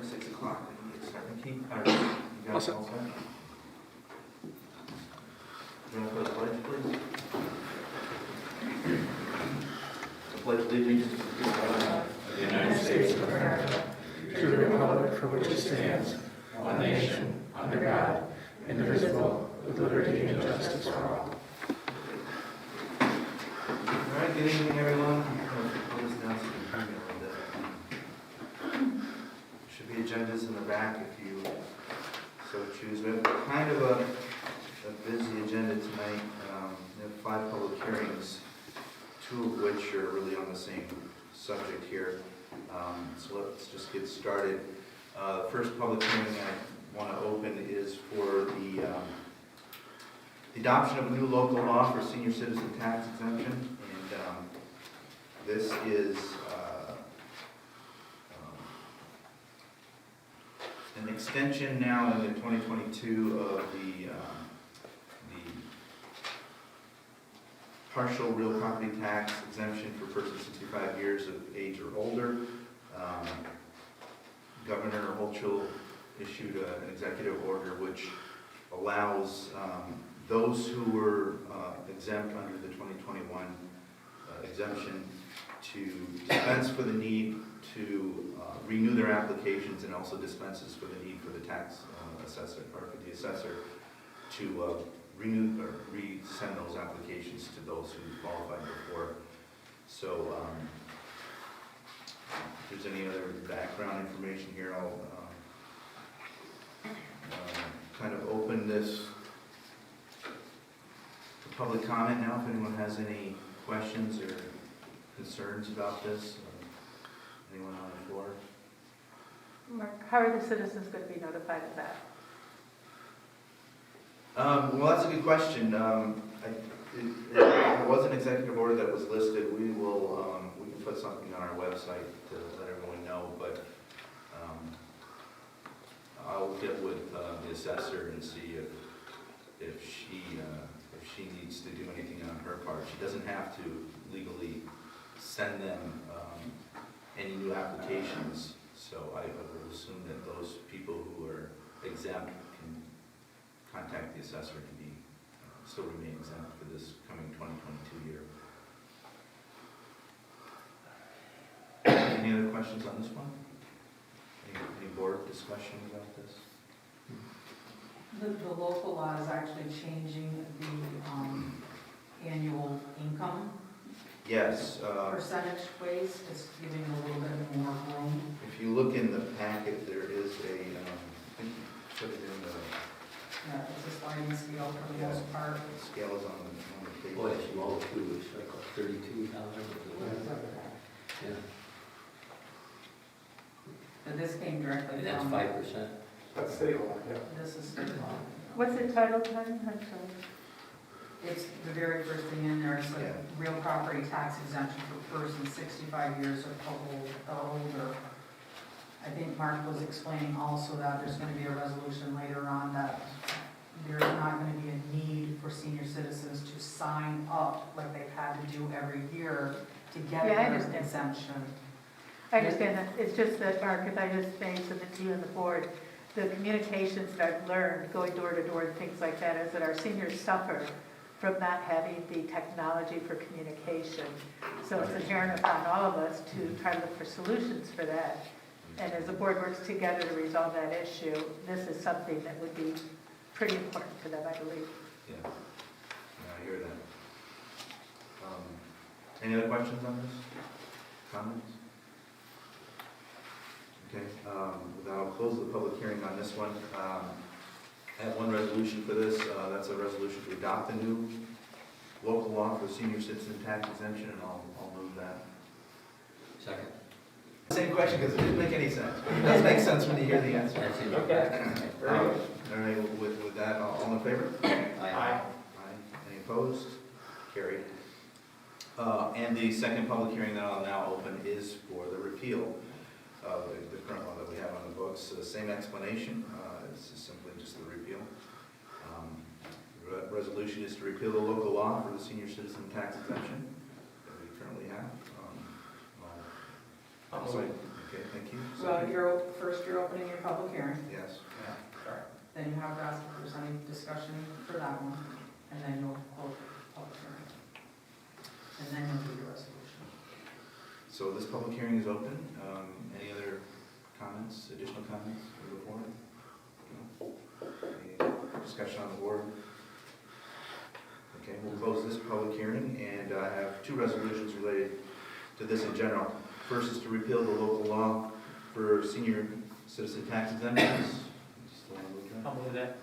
6 o'clock. Keith, you guys all set? Join for the pledge, please. The pledge of allegiance to the flag of the United States of America, to the republic for which it stands, one nation, under God, indivisible, with liberty and justice for all. All right, good evening, everyone. Should be agendas in the back if you so choose. We have kind of a busy agenda tonight. We have 5 public hearings, 2 of which are really on the same subject here. So let's just get started. The first public hearing I want to open is for the adoption of a new local law for senior citizen tax exemption. And this is an extension now in the 2022 of the partial real property tax exemption for persons 65 years of age or older. Governor Hochul issued an executive order which allows those who were exempt under the 2021 exemption to dispense for the need to renew their applications, and also dispenses for the need for the tax assessor, or for the assessor to renew or resend those applications to those who qualified before. So if there's any other background information here, I'll kind of open this to public comment now. If anyone has any questions or concerns about this, anyone on the floor? Mark, how are the citizens going to be notified of that? Well, that's a good question. There was an executive order that was listed. We can put something on our website to let everyone know, but I'll get with the assessor and see if she needs to do anything on her part. She doesn't have to legally send them any new applications, so I would assume that those people who are exempt can contact the assessor to be still remain exempt for this coming 2022 year. Any other questions on this one? Any board discussion about this? The local law is actually changing the annual income Yes. percentage ways, just giving a little bit more room. If you look in the packet, there is a, I think you put it in the Yeah, it's a sliding scale for the most part. scale is on the page. Boy, it's low too, it's like 32,000. Yeah, But this came directly and that's from, 5%. That's state law, yeah. this is state law. What's the title, Tony? I'm sorry. It's the very first thing in there, it's like Yeah. real property tax exemption for persons 65 years or older. I think Mark was explaining also that there's going to be a resolution later on that there's not going to be a need for senior citizens to sign up like they've had to do every year to get Yeah, I their understand. exemption. I understand that. It's just that, Mark, if I just say submit to you and the board, the communications that I've learned going door to door and things like that is that our seniors suffer from not having the technology for communication. So it's inherent upon all of us to try to look for solutions for that. And as the board works together to resolve that issue, this is something that would be pretty important to them, I believe. Yeah. Yeah, I hear that. Any other questions on this? Comments? Okay, then I'll close the public hearing on this one. I have one resolution for this. That's a resolution to adopt a new local law for senior citizen tax exemption, and I'll move that. Second. Same question, because it didn't make any sense. But it does make sense when you hear the answer. That's in Okay. All right, with that, all in favor? Aye. Aye. Any opposed? Carried. And the second public hearing that I'll now open is for the repeal of the current law that we have on the books. Same explanation. It's simply just the repeal. Resolution is to repeal the local law for the senior citizen tax exemption that we currently have. Sorry. Okay, thank you. Well, you're first First, you're opening your public hearing, Yes. then you have to ask if there's any discussion for that one, and then you'll close the public hearing. And then you'll do your resolution. So this public hearing is open. Any other comments, additional comments from the board? No? Any discussion on the board? Okay, we'll close this public hearing, and I have two resolutions related to this in general. First is to repeal the local law for senior citizen tax exemptions. Still on the move, John? I'll move that.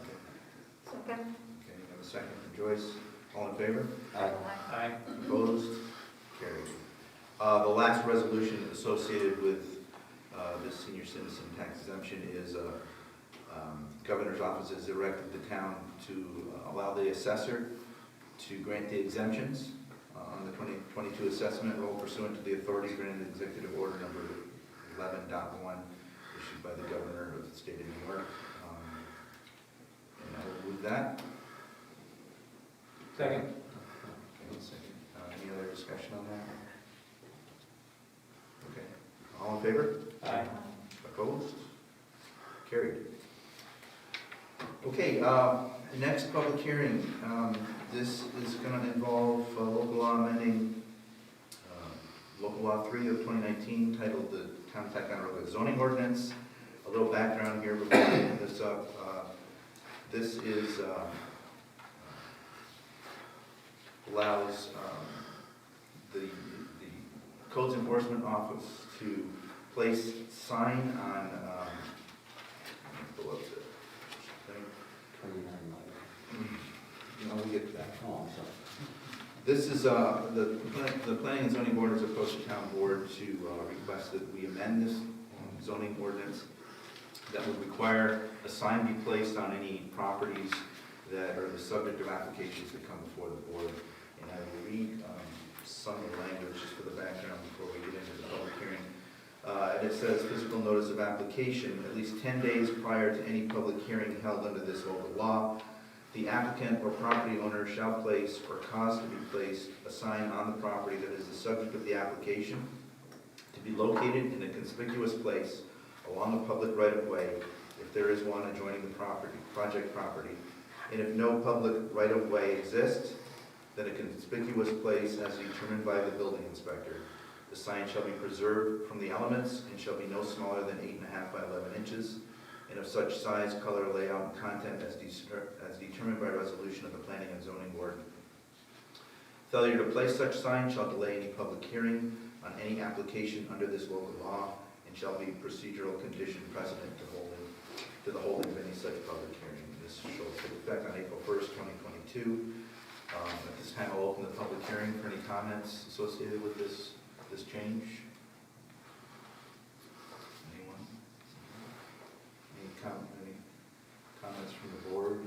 Second. Okay, I have a second from Joyce. All in favor? Aye. Aye. Opposed? Carried. The last resolution associated with this senior citizen tax exemption is Governor's office has directed the town to allow the assessor to grant the exemptions on the 2022 assessment roll pursuant to the authority granted executive order number 11.1 issued by the governor of the state of New York. And I will move that. Second. Okay, one second. Any other discussion on that? Okay. All in favor? Aye. Opposed? Carried. Okay, next public hearing. This is going to involve local law amending local law 3 of 2019 titled the Town of Ticonderoga zoning ordinance. A little background here before I open this up. This is allows the Codes Enforcement Office to place sign on, pull up the thing. 29 No, we'll get to that. Oh, I'm sorry. This is, the Planning and Zoning Board has approached the town board to request that we amend this zoning ordinance that would require a sign be placed on any properties that are the subject of applications that come before the board. And I will read some of the language just for the background before we get into the public hearing. And it says, physical notice of application, at least 10 days prior to any public hearing held under this local law, the applicant or property owner shall place or cause to be placed a sign on the property that is the subject of the application to be located in a conspicuous place along the public right-of-way if there is one adjoining the project property. And if no public right-of-way exists, then a conspicuous place as determined by the building inspector. The sign shall be preserved from the elements and shall be no smaller than 8.5 by 11 inches, and of such size, color, layout, and content as determined by resolution of the Planning and Zoning Board. Failure to place such sign shall delay any public hearing on any application under this local law and shall be procedural condition precedent to the holding of any such public hearing. This shall take effect on April 1st, 2022. At this time, I'll open the public hearing for any comments associated with this change. Anyone? Any comments from the board?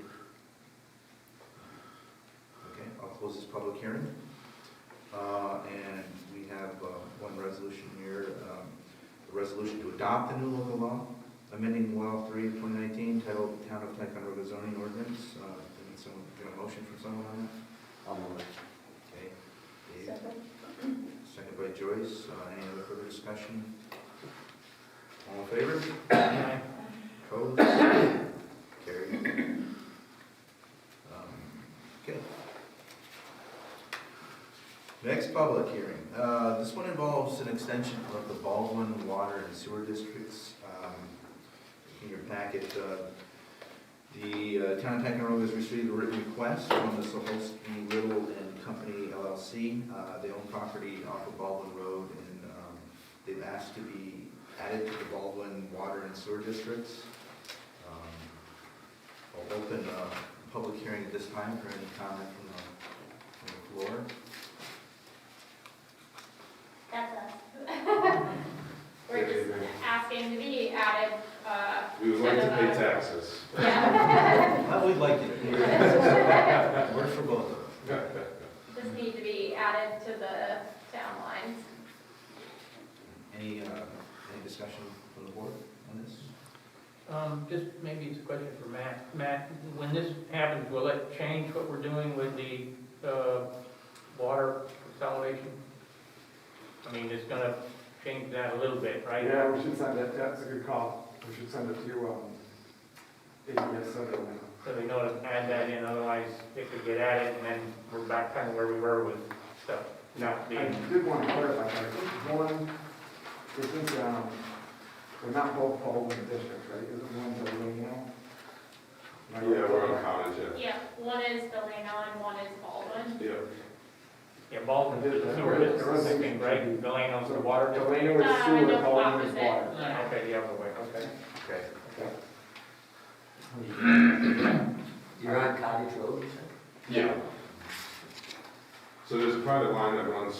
Okay, I'll close this public hearing. And we have one resolution here, a resolution to adopt the new local law, amending Law 3 of 2019, titled Town of Ticonderoga Zoning Ordinance. Can someone get a motion from someone on that? I'll move it. Okay. Dave? Second by Joyce. Any other further discussion? All in favor? Aye. Opposed? Carried. Okay. Next public hearing. This one involves an extension of the Baldwin Water and Sewer Districts. In your packet, the Town of Ticonderoga has received a written request from the Soholsky Little and Company LLC. They own property off of Baldwin Road, and they've asked to be added to the Baldwin Water and Sewer Districts. I'll open a public hearing at this time for any comment from the floor. That's us. We're just asking to be added, We would like to pay taxes. yeah, Well, we'd like you to hear. Works for both of us. just need to be added to the town lines. Any discussion from the board on this? Just maybe it's a question for Matt. Matt, when this happens, will it change what we're doing with the water consolidation? I mean, it's gonna change that a little bit, right? Yeah, we should sign that, that's a good call. We should send it to, ADS, So we know to add that in, otherwise it could get added and then we're back kind of where we were with stuff not I being. did want to clarify, I think one, they're not both Baldwin districts, right? Is it one Delano? Yeah, we're on Cottage, Yeah, one is Delano and one is Baldwin. yeah. Yeah, Baldwin, the sewer district, I think, right? Delano's the water district. Delano is sewer, No, Baldwin is opposite. water. Yeah. Okay, the other way, okay. Okay. Okay. You're on Cottage Road, you said? Yeah. So there's a private line that runs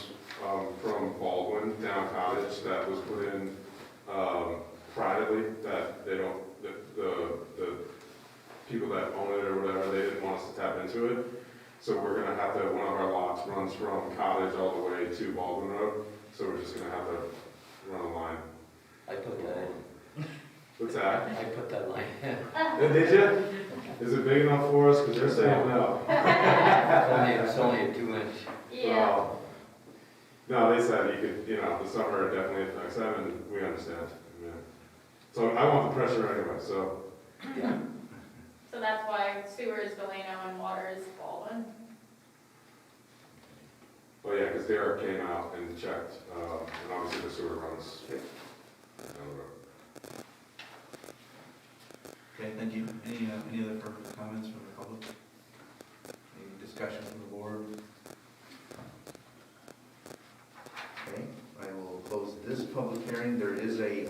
from Baldwin down Cottage that was put in privately, that they don't, the people that own it or whatever, they didn't want us to tap into it. So we're gonna have to, one of our lots runs from Cottage all the way to Baldwin Road, so we're just gonna have to run a line. I put that in. What's that? I put that line in. Did you? Is it big enough for us? Because they're saying no. It's only a 2-inch. Yeah. No, they said you could, the summer definitely affects them, and we understand. Yeah. So I want the pressure anyway, so. Yeah. So that's why sewer is Delano and water is Baldwin. Well, yeah, because Derek came out and checked, and obviously the sewer runs down the road. Okay, thank you. Any other further comments from the public? Any discussion from the board? Okay, I will close this public hearing. There is an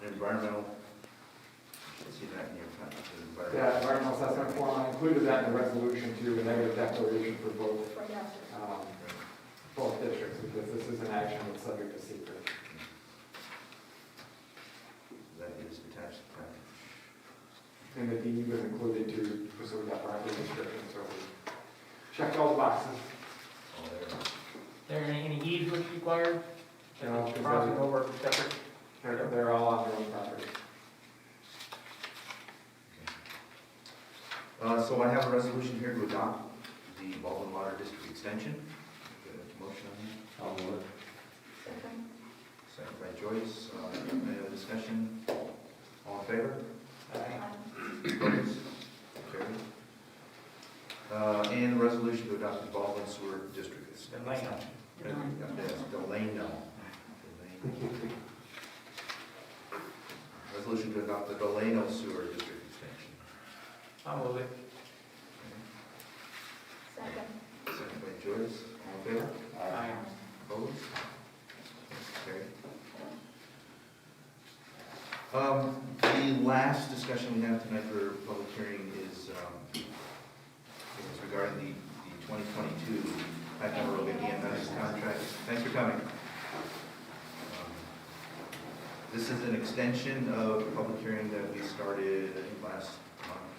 environmental, you should see that in your plan. Yeah, environmental assessment form, I included that in the resolution too, a negative declaration for both districts, because this is an action that's subject to secret. That is attached to the plan. And the deed was included to pursue that property description, so we checked all the boxes. All there. There any easements required? No, because Crossing over separate? they're all on their own property. So I have a resolution here to adopt the Baldwin Water District Extension. Motion on I'll move it. that. Second by Joyce. Any other discussion? All in favor? Opposed? Carried. And the resolution to adopt the Baldwin Sewer District Extension. Delano. Yes, Delano. Resolution to adopt the Delano Sewer District Extension. I'll move it. Second. Second by Joyce. All in favor? Aye. Opposed? Carried. The last discussion we have tonight for public hearing is regarding the 2022 Ticonderoga EMS contract. Thanks for coming. This is an extension of the public hearing that we started, I think, last month.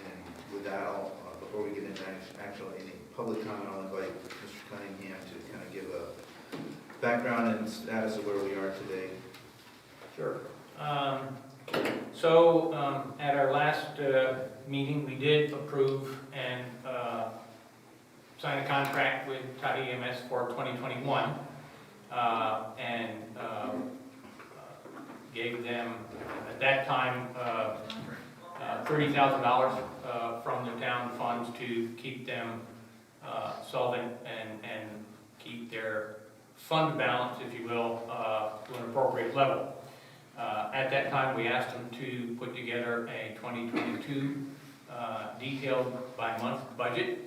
And with that, before we get into any public comment, I'll invite Mr. Cunningham to kind of give a background and status of where we are today. Sure. At our last meeting, we did approve and sign a contract with Tide EMS for 2021, and gave them, at that time, $30,000 from the town funds to keep them solvent and keep their fund balance, if you will, to an appropriate level. At that time, we asked them to put together a 2022 detailed by month budget,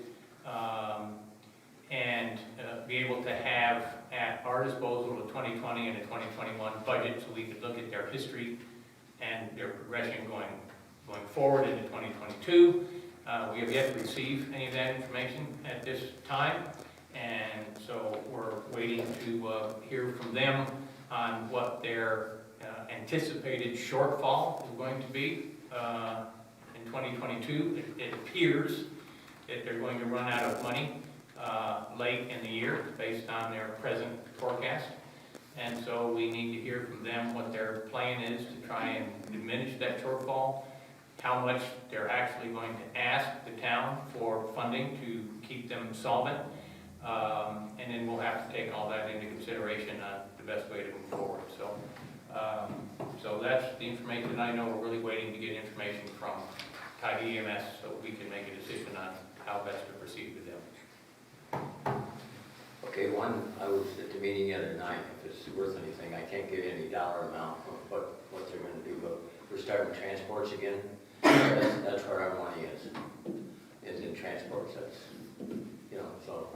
and be able to have at our disposal a 2020 and a 2021 budget, so we could look at their history and their progression going forward into 2022. We have yet to receive any of that information at this time, and so we're waiting to hear from them on what their anticipated shortfall is going to be in 2022. It appears that they're going to run out of money late in the year based on their present forecast. And so we need to hear from them what their plan is to try and diminish that shortfall, how much they're actually going to ask the town for funding to keep them solvent, And then we'll have to take all that into consideration on the best way to move forward. So that's the information I know. We're really waiting to get information from Tidy EMS so we can make a decision on how best to proceed with them. Okay, I was at the meeting the other night, if it's worth anything, I can't give you any dollar amount of what they're gonna do, but we're starting transports again. That's where our money is in transports, so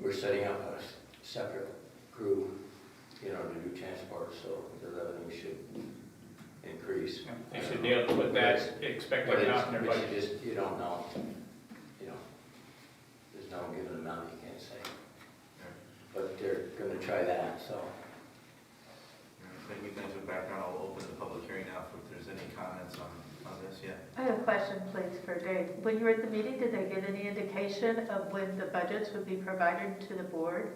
we're setting up a separate crew, to do transport, so the revenue should increase. They should be able to put that expected amount in their But budget. you don't know, there's no given amount you can't say. But they're gonna try that, so. Maybe things with background, I'll open the public hearing now if there's any comments on this, yeah. I have a question, please, for Dave. When you were at the meeting, did they give any indication of when the budgets would be provided to the board?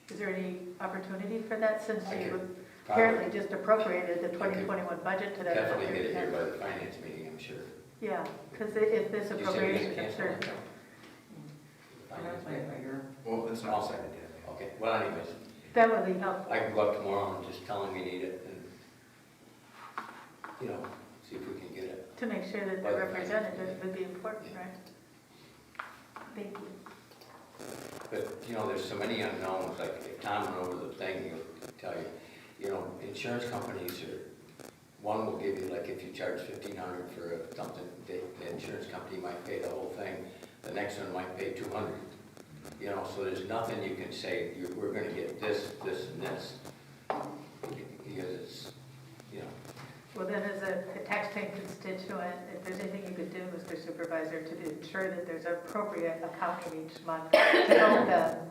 Is there any opportunity for that, since I you could apparently just appropriated the 2021 budget today? definitely get it here by the finance meeting, I'm sure. Yeah, because if this You said you're appropriation gonna is cancel certain. it? I'm gonna play it by ear. Well, it's not decided yet. Okay, well anyways, That would be helpful. I can go up tomorrow and just tell them we need it and, see if we can get it. To make sure that By the the representative would be important, right? Thank you. But, there's so many unknowns, like if Tom went over the thing, he'll tell you, insurance companies one will give you, like if you charge $1,500 for something, the insurance company might pay the whole thing, the next one might pay $200. So there's nothing you can say, we're gonna get this, this, and this, because it's, Well, then as a taxpaying constituent, if there's anything you could do, Mr. Supervisor, to ensure that there's appropriate accounting each month to help them,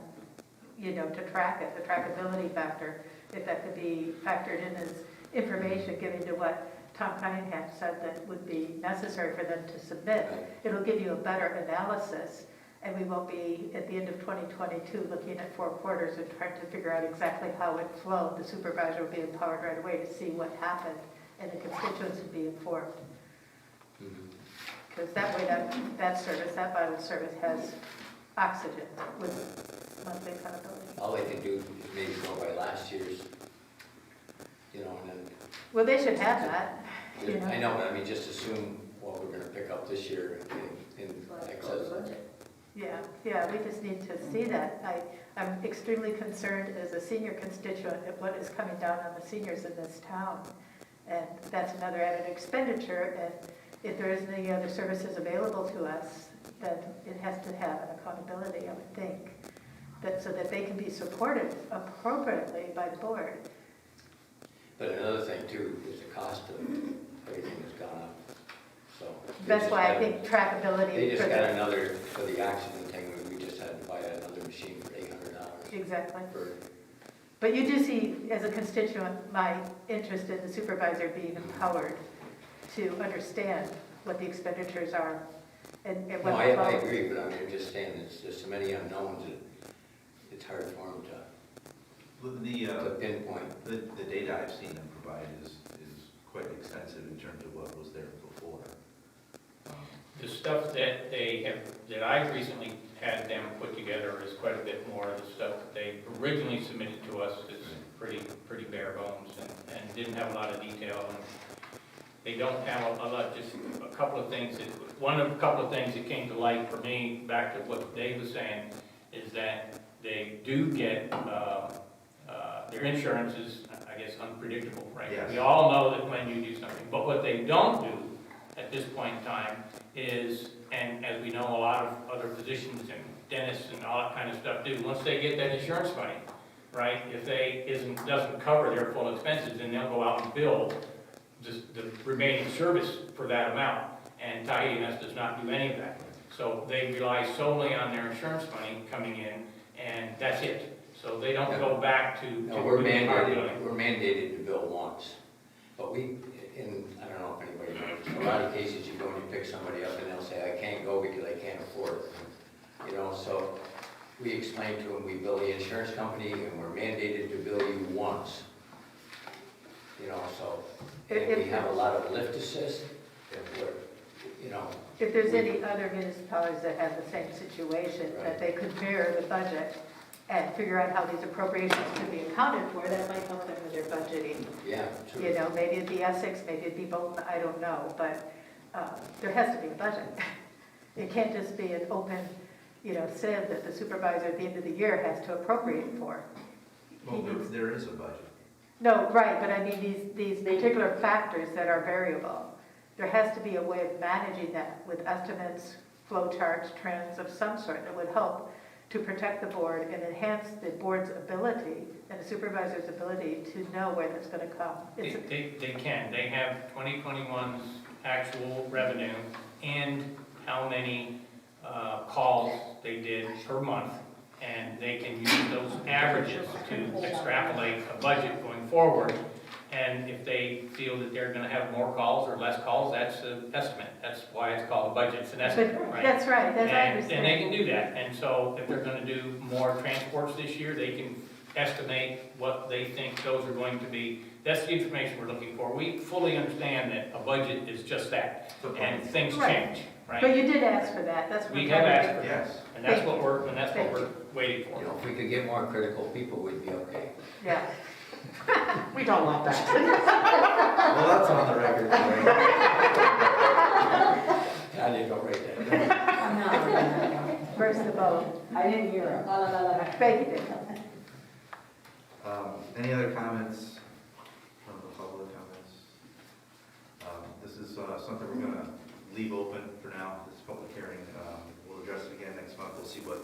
to track it, the trackability factor, if that could be factored in as information given to what Tom Cunningham said that would be necessary for them to submit, it'll give you a better analysis, and we won't be, at the end of 2022, looking at 4 quarters and trying to figure out exactly how it flowed. The supervisor will be empowered right away to see what happened, and the constituents would be informed. Because that way, that service, that vital service has oxygen with monthly accountability. all they can do is maybe go by last year's, and then. Well, they should have that, I know, but I mean, just assume what we're gonna pick up this year in excess. Yeah, we just need to see that. I'm extremely concerned as a senior constituent at what is coming down on the seniors in this town. And that's another added expenditure, and if there isn't any other services available to us, then it has to have an accountability, I would think, so that they can be supported appropriately by the board. But another thing too is the cost of everything has gone up, so. That's why I think trackability. They just for got the- another, for the oxygen thing, we just had to buy another machine for $800. Exactly. For, But you do see, as a constituent, my interest in the supervisor being empowered to understand what the expenditures are and no, what. I agree, but I'm just saying, there's so many unknowns that it's hard for them to pinpoint. The data I've seen them provide is quite extensive in terms of what was there before. The stuff that that I recently had them put together is quite a bit more. The stuff that they originally submitted to us is pretty bare bones and didn't have a lot of detail. And they don't have a lot, just a couple of things that came to light for me, back to what Dave was saying, is that they do get, their insurance is, I guess, unpredictable, right? Yes. We all know that when you do something, but what they don't do at this point in time is, and as we know, a lot of other physicians and dentists and all that kind of stuff do, once they get that insurance money, right, if doesn't cover their full expenses, then they'll go out and bill just the remaining service for that amount, and Ticonderoga does not do any of that. So they rely solely on their insurance money coming in, and that's it. So they don't go back to. No, we're mandated to bill once, but I don't know if anybody knows, in a lot of cases you go and you pick somebody up and they'll say, I can't go because I can't afford it. So we explain to them, we bill the insurance company and we're mandated to bill you once. And we have a lot of lift assist, you know. If there's any other municipalities that have the same situation, that they could mirror the budget and figure out how these appropriations can be accounted for, that might help them with their budgeting. Yeah, true. You know, maybe it'd be Essex, maybe it'd be Bolton, I don't know, but there has to be a budget. It can't just be an open, you know, sieve that the supervisor at the end of the year has to appropriate for. Well, there is a budget. No, right, but I mean, these particular factors that are variable, there has to be a way of managing that with estimates, flow charts, trends of some sort that would help to protect the board and enhance the board's ability and the supervisor's ability to know where that's going to come. They can. They have 2021's actual revenue and how many calls they did per month, and they can use those averages to extrapolate a budget going forward. And if they feel that they're gonna have more calls or less calls, that's an estimate. That's why it's called a budget, it's an estimate, right? That's right, that's I And understand. they can do that, and so if they're gonna do more transports this year, they can estimate what they think those are going to be. That's the information we're looking for. We fully understand that a budget is just that, and things Right. change, right? But you did ask for that, that's what We I'm have trying to asked get. for Yes. And that's what Thank we're waiting You for. know, if we could get more critical people, we'd be okay. Yeah, We don't want that. Well, that's on the record. I didn't go right there. I'm not reading that down. first of all, I didn't hear it. Becky did. Any other comments from the public on this? This is something we're going to leave open for now, this public hearing. We'll address it again next month. We'll see what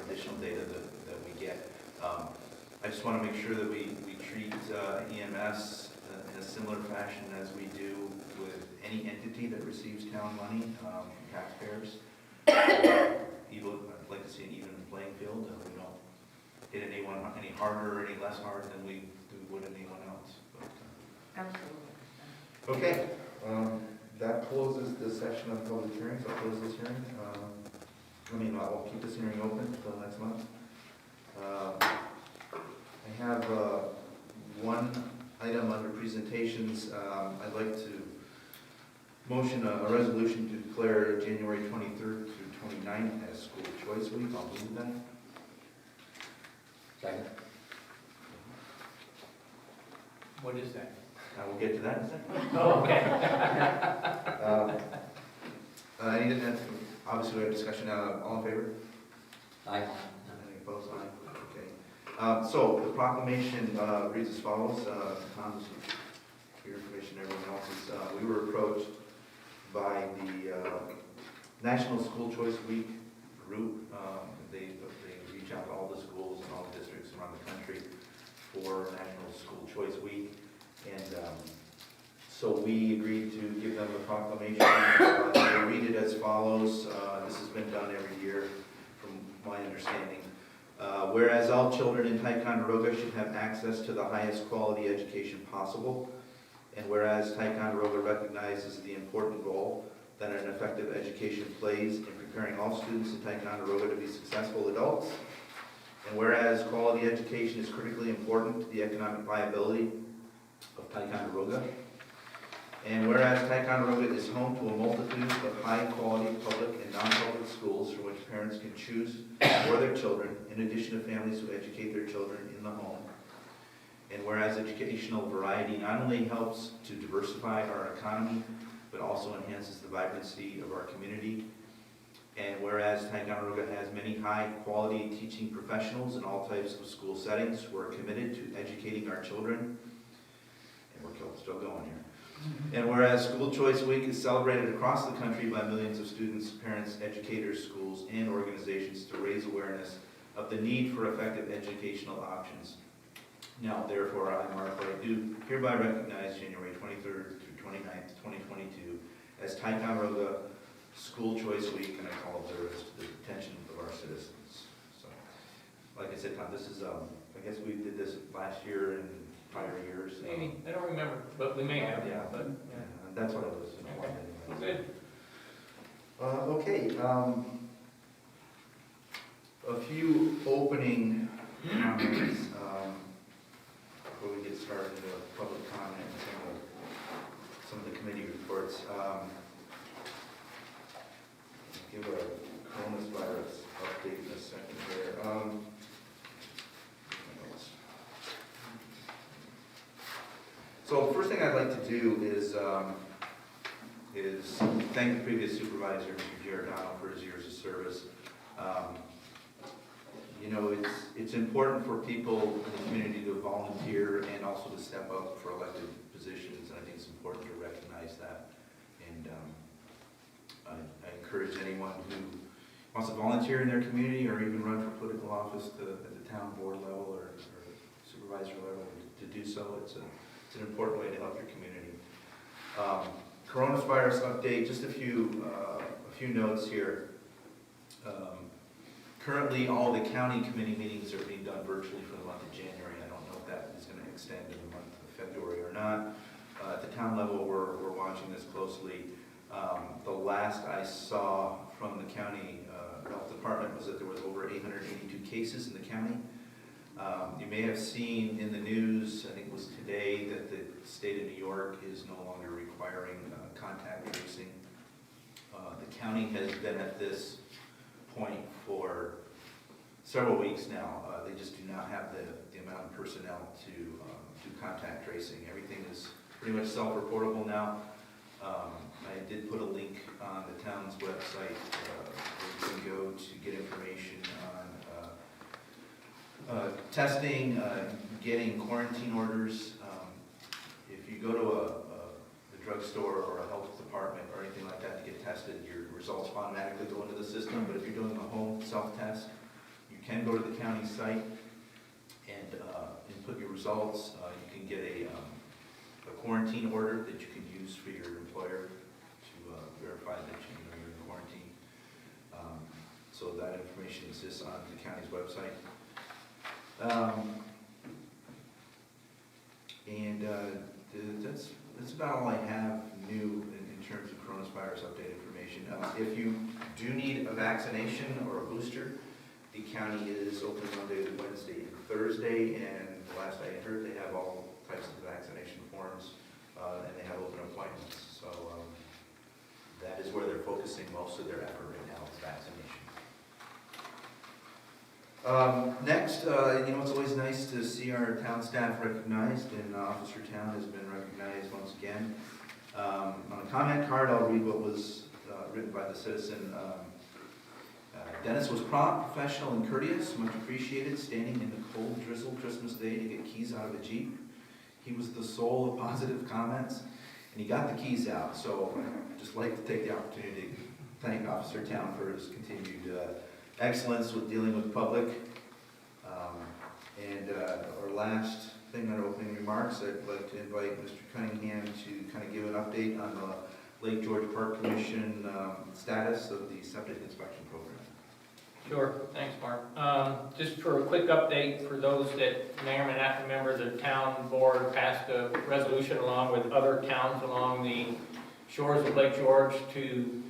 additional data that we get. I just want to make sure that we treat EMS in a similar fashion as we do with any entity that receives town money from taxpayers. I'd like to see an even playing field, and we don't hit anyone any harder or any less hard than we would anyone else. But, Absolutely. okay, that closes the session of public hearings. I'll close this hearing. I'll keep this hearing open until next month. I have one item under presentations. I'd like to motion a resolution to declare January 23rd through 29th as school choice week. I'll move that. Second. What is that? I will get to that in a second. Oh, okay. Obviously, we have discussion. All in favor? Aye. Any opposed? Aye. Okay. So the proclamation reads as follows. Tom, this is for your information, everyone else's. We were approached by the National School Choice Week group. They reach out to all the schools and all the districts around the country for National School Choice Week. And so we agreed to give them the proclamation. They read it as follows. This has been done every year from my understanding. Whereas all children in Ticonderoga should have access to the highest quality education possible, and whereas Ticonderoga recognizes the important role that an effective education plays in preparing all students in Ticonderoga to be successful adults, and whereas quality education is critically important to the economic viability of Ticonderoga, and whereas Ticonderoga is home to a multitude of high-quality public and non-public schools for which parents can choose for their children, in addition to families who educate their children in the home, and whereas educational variety not only helps to diversify our economy, but also enhances the vibrancy of our community, and whereas Ticonderoga has many high-quality teaching professionals in all types of school settings who are committed to educating our children, and we're still going here. And whereas School Choice Week is celebrated across the country by millions of students, parents, educators, schools, and organizations to raise awareness of the need for effective educational options. Now, therefore, I, Mark White, do hereby recognize January 23rd through 29th, 2022 as Ticonderoga School Choice Week, and I call observance to the attention of our citizens. So, like I said, Tom, this is, I guess we did this last year and prior years. Maybe, I don't remember, but we may have. Yeah. But, That's what I was informed anyway. good. Okay, a few opening comments before we get started into public comment and some of the committee reports. So the first thing I'd like to do is thank the previous supervisor, Mr. Giordano, for his years of service. You know, it's important for people in the community to volunteer and also to step up for elected positions, and I think it's important to recognize that. And I encourage anyone who wants to volunteer in their community or even run for political office at the town board level or supervisor level to do so. It's an important way to help your community. Coronavirus update, just a few notes here. Currently, all the county committee meetings are being done virtually for the month of January. I don't know if that is going to extend to the month of February or not. At the town level, we're watching this closely. The last I saw from the county health department was that there was over 882 cases in the county. You may have seen in the news, I think it was today, that the state of New York is no longer requiring contact tracing. The county has been at this point for several weeks now. They just do not have the amount of personnel to do contact tracing. Everything is pretty much self-reportable now. I did put a link on the town's website where you can go to get information on testing, getting quarantine orders. If you go to the drugstore or a health department or anything like that to get tested, your results automatically go into the system. But if you're doing a home self-test, you can go to the county site and input your results. You can get a quarantine order that you can use for your employer to verify that you're in quarantine. So that information exists on the county's website. That's about all I have new in terms of coronavirus update information. If you do need a vaccination or a booster, the county is open Monday, Wednesday, and Thursday, and the last I heard, they have all types of vaccination forms, and they have open appointments. So that is where they're focusing most of their effort right now, is vaccination. Next, you know, it's always nice to see our town staff recognized, and Officer Town has been recognized once again. On a comment card, I'll read what was written by the citizen. Dennis was prompt, professional, and courteous, much appreciated, standing in the cold, drizzle Christmas day to get keys out of a Jeep. He was the soul of positive comments, and he got the keys out. So I'd just like to take the opportunity to thank Officer Town for his continued excellence with dealing with the public. Our last thing on opening remarks, I'd like to invite Mr. Cunningham to kind of give an update on the Lake George Park Commission status of the septic inspection program. Sure, thanks, Mark. Just for a quick update, for those that may or may not remember, the town board passed a resolution along with other towns along the shores of Lake George to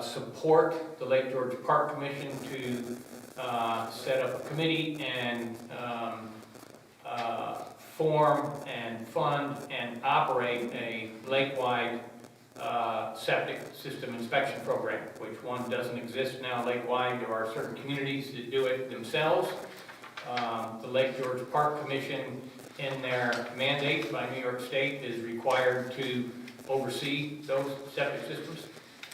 support the Lake George Park Commission to set up a committee and form and fund and operate a lake-wide septic system inspection program, which one doesn't exist now lake-wide. There are certain communities that do it themselves. The Lake George Park Commission, in their mandate by New York State, is required to oversee those septic systems.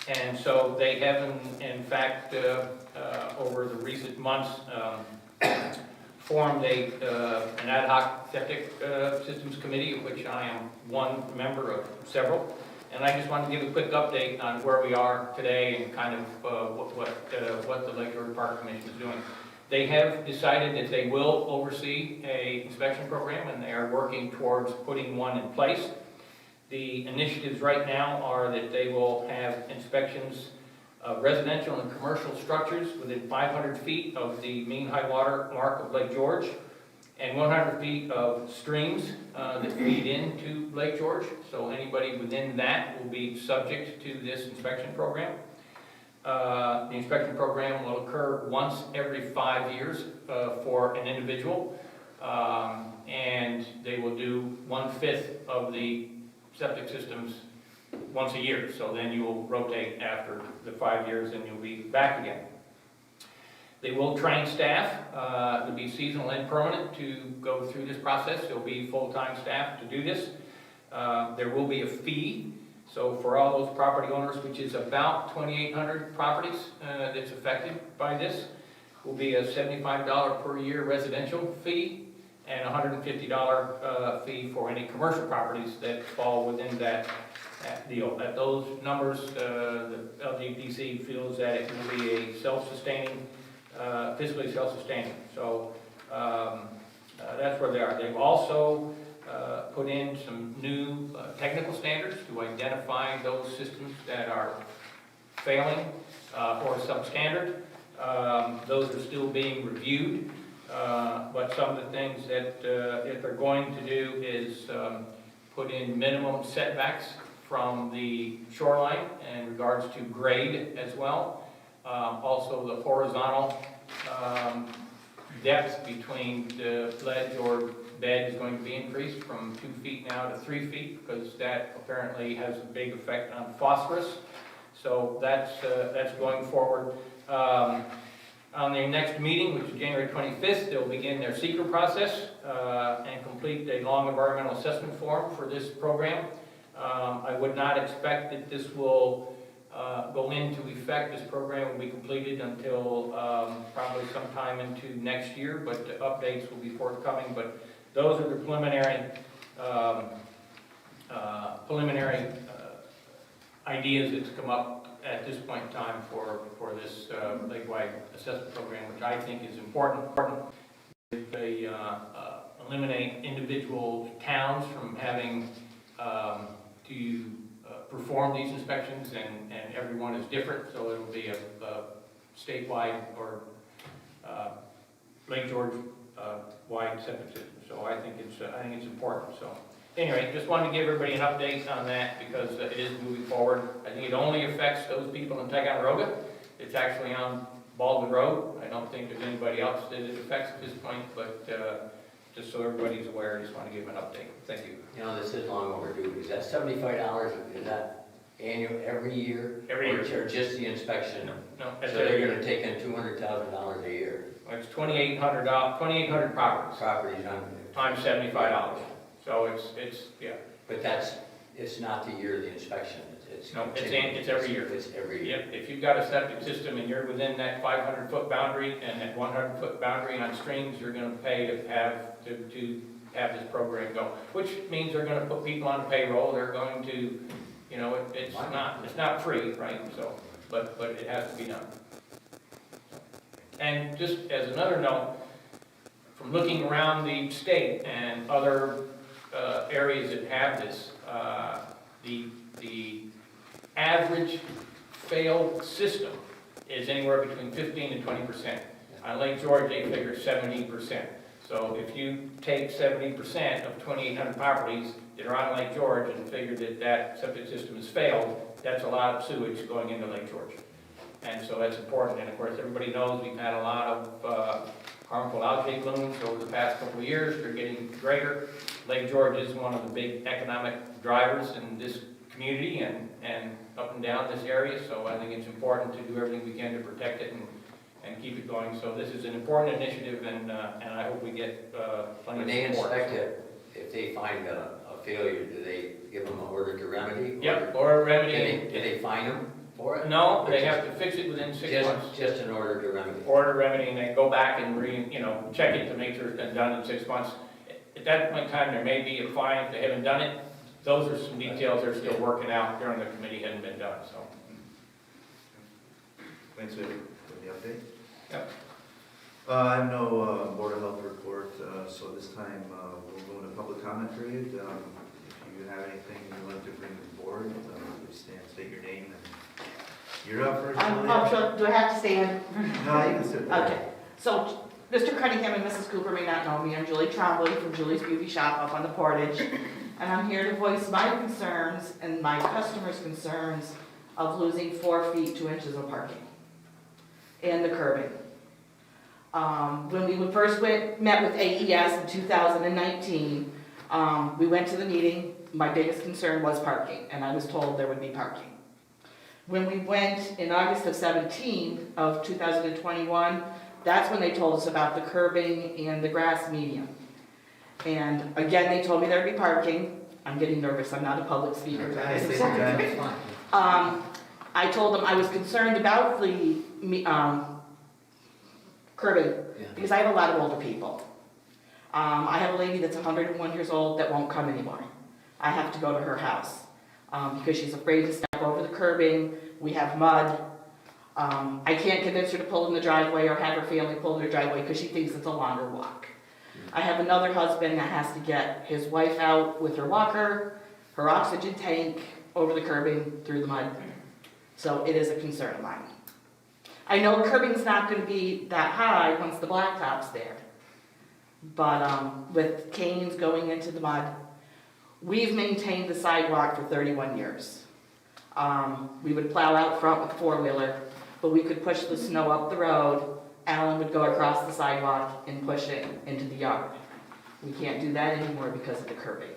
And so they have, in fact, over the recent months, formed an ad hoc septic systems committee, of which I am one member of several. And I just wanted to give a quick update on where we are today and kind of what the Lake George Park Commission is doing. They have decided that they will oversee an inspection program, and they are working towards putting one in place. The initiatives right now are that they will have inspections of residential and commercial structures within 500 feet of the mean high water mark of Lake George, and 100 feet of streams that feed into Lake George. So anybody within that will be subject to this inspection program. The inspection program will occur once every 5 years for an individual, and they will do 1/5 of the septic systems once a year. So then you will rotate after the 5 years and you'll be back again. They will train staff, to be seasonal and permanent, to go through this process. There'll be full-time staff to do this. There will be a fee, so for all those property owners, which is about 2,800 properties that's affected by this, will be a $75 per year residential fee and a $150 fee for any commercial properties that fall within that deal. At those numbers, the LGPC feels that it will be a self-sustaining, fiscally self-sustaining. So that's where they are. They've also put in some new technical standards to identify those systems that are failing or substandard. Those are still being reviewed, but some of the things that if they're going to do is put in minimum setbacks from the shoreline in regards to grade as well. Also the horizontal depth between the ledge or bed is going to be increased from 2 feet now to 3 feet, because that apparently has a big effect on phosphorus. So that's going forward. On their next meeting, which is January 25th, they'll begin their seeker process and complete a long environmental assessment form for this program. I would not expect that this will go into effect. This program will be completed until probably sometime into next year, but updates will be forthcoming. But those are the preliminary ideas that's come up at this point in time for this lake-wide assessment program, which I think is important. If they eliminate individual towns from having to perform these inspections, and everyone is different, so it'll be a statewide or Lake George wide septic system. So I think it's important. So anyway, just wanted to give everybody an update on that, because it is moving forward. I think it only affects those people in Ticonderoga. It's actually on Baldwin Road. I don't think there's anybody else that it affects at this point, but just so everybody's aware, I just want to give an update. Thank you. You know, this is long overdue. Is that $75, is that annual, every year? Every year. Or just the inspection? No, So they're gonna take in $200,000 a year. it's $2,800 properties Properties on. times $75. So it's yeah. But it's not the year of the inspection. It's No, it's continuous. every year. It's every year. Yep, if you've got a septic system and you're within that 500-foot boundary and that 100-foot boundary on streams, you're gonna pay to have this program go. Which means they're gonna put people on payroll, they're going to, you know, it's not free, right? So, but it has to be done. And just as another note, from looking around the state and other areas that have this, the average failed system is anywhere between 15 and 20%. On Lake George, they figure 70%. So if you take 70% of 2,800 properties that are on Lake George and figure that septic system has failed, that's a lot of sewage going into Lake George. And so that's important. And of course, everybody knows we've had a lot of harmful algae blooms over the past couple of years. They're getting greater. Lake George is one of the big economic drivers in this community and up and down this area. So I think it's important to do everything we can to protect it and keep it going. So this is an important initiative, and I hope we get plenty When of they support. inspect it, if they find a failure, do they give them an order to remedy? Yep, or a Do remedy. they fine them for it? No, they have to fix it within 6 months. Just an order to remedy. Order remedy, and then go back and check it to make sure it's been done in 6 months. At that point in time, there may be a fine if they haven't done it. Those are some details they're still working out during the committee, hadn't been done, so. Thanks for the update. Yep. I have no Board of Health report, so this time we'll go into public comment period. If you have anything you'd like to bring to the board, please stand, state your name, and you're up first. Julia. Do I have to stand? No, you can sit there. Okay, so Mr. Cunningham and Mrs. Cooper may not know me. I'm Julie Trombley from Julie's Beauty Shop up on the Portage. And I'm here to voice my concerns and my customers' concerns of losing 4 feet 2 inches of parking and the curbing. When we first met with AES in 2019, we went to the meeting. My biggest concern was parking, and I was told there would be parking. When we went in August of 2021, that's when they told us about the curbing and the grass median. And again, they told me there'd be parking. I'm getting nervous, I'm not a public speaker. Okay. I told them I was concerned about the curbing, Yeah. because I have a lot of older people. I have a lady that's 101 years old that won't come anymore. I have to go to her house, because she's afraid to step over the curbing. We have mud. I can't convince her to pull in the driveway or have her family pull in her driveway because she thinks it's a longer walk. I have another husband that has to get his wife out with her walker, her oxygen tank, over the curbing, through the mud. So it is a concern of mine. I know curbing's not gonna be that high once the blacktop's there. But with canes going into the mud, we've maintained the sidewalk for 31 years. We would plow out front with a four-wheeler, but we could push the snow up the road. Alan would go across the sidewalk and push it into the yard. We can't do that anymore because of the curbing.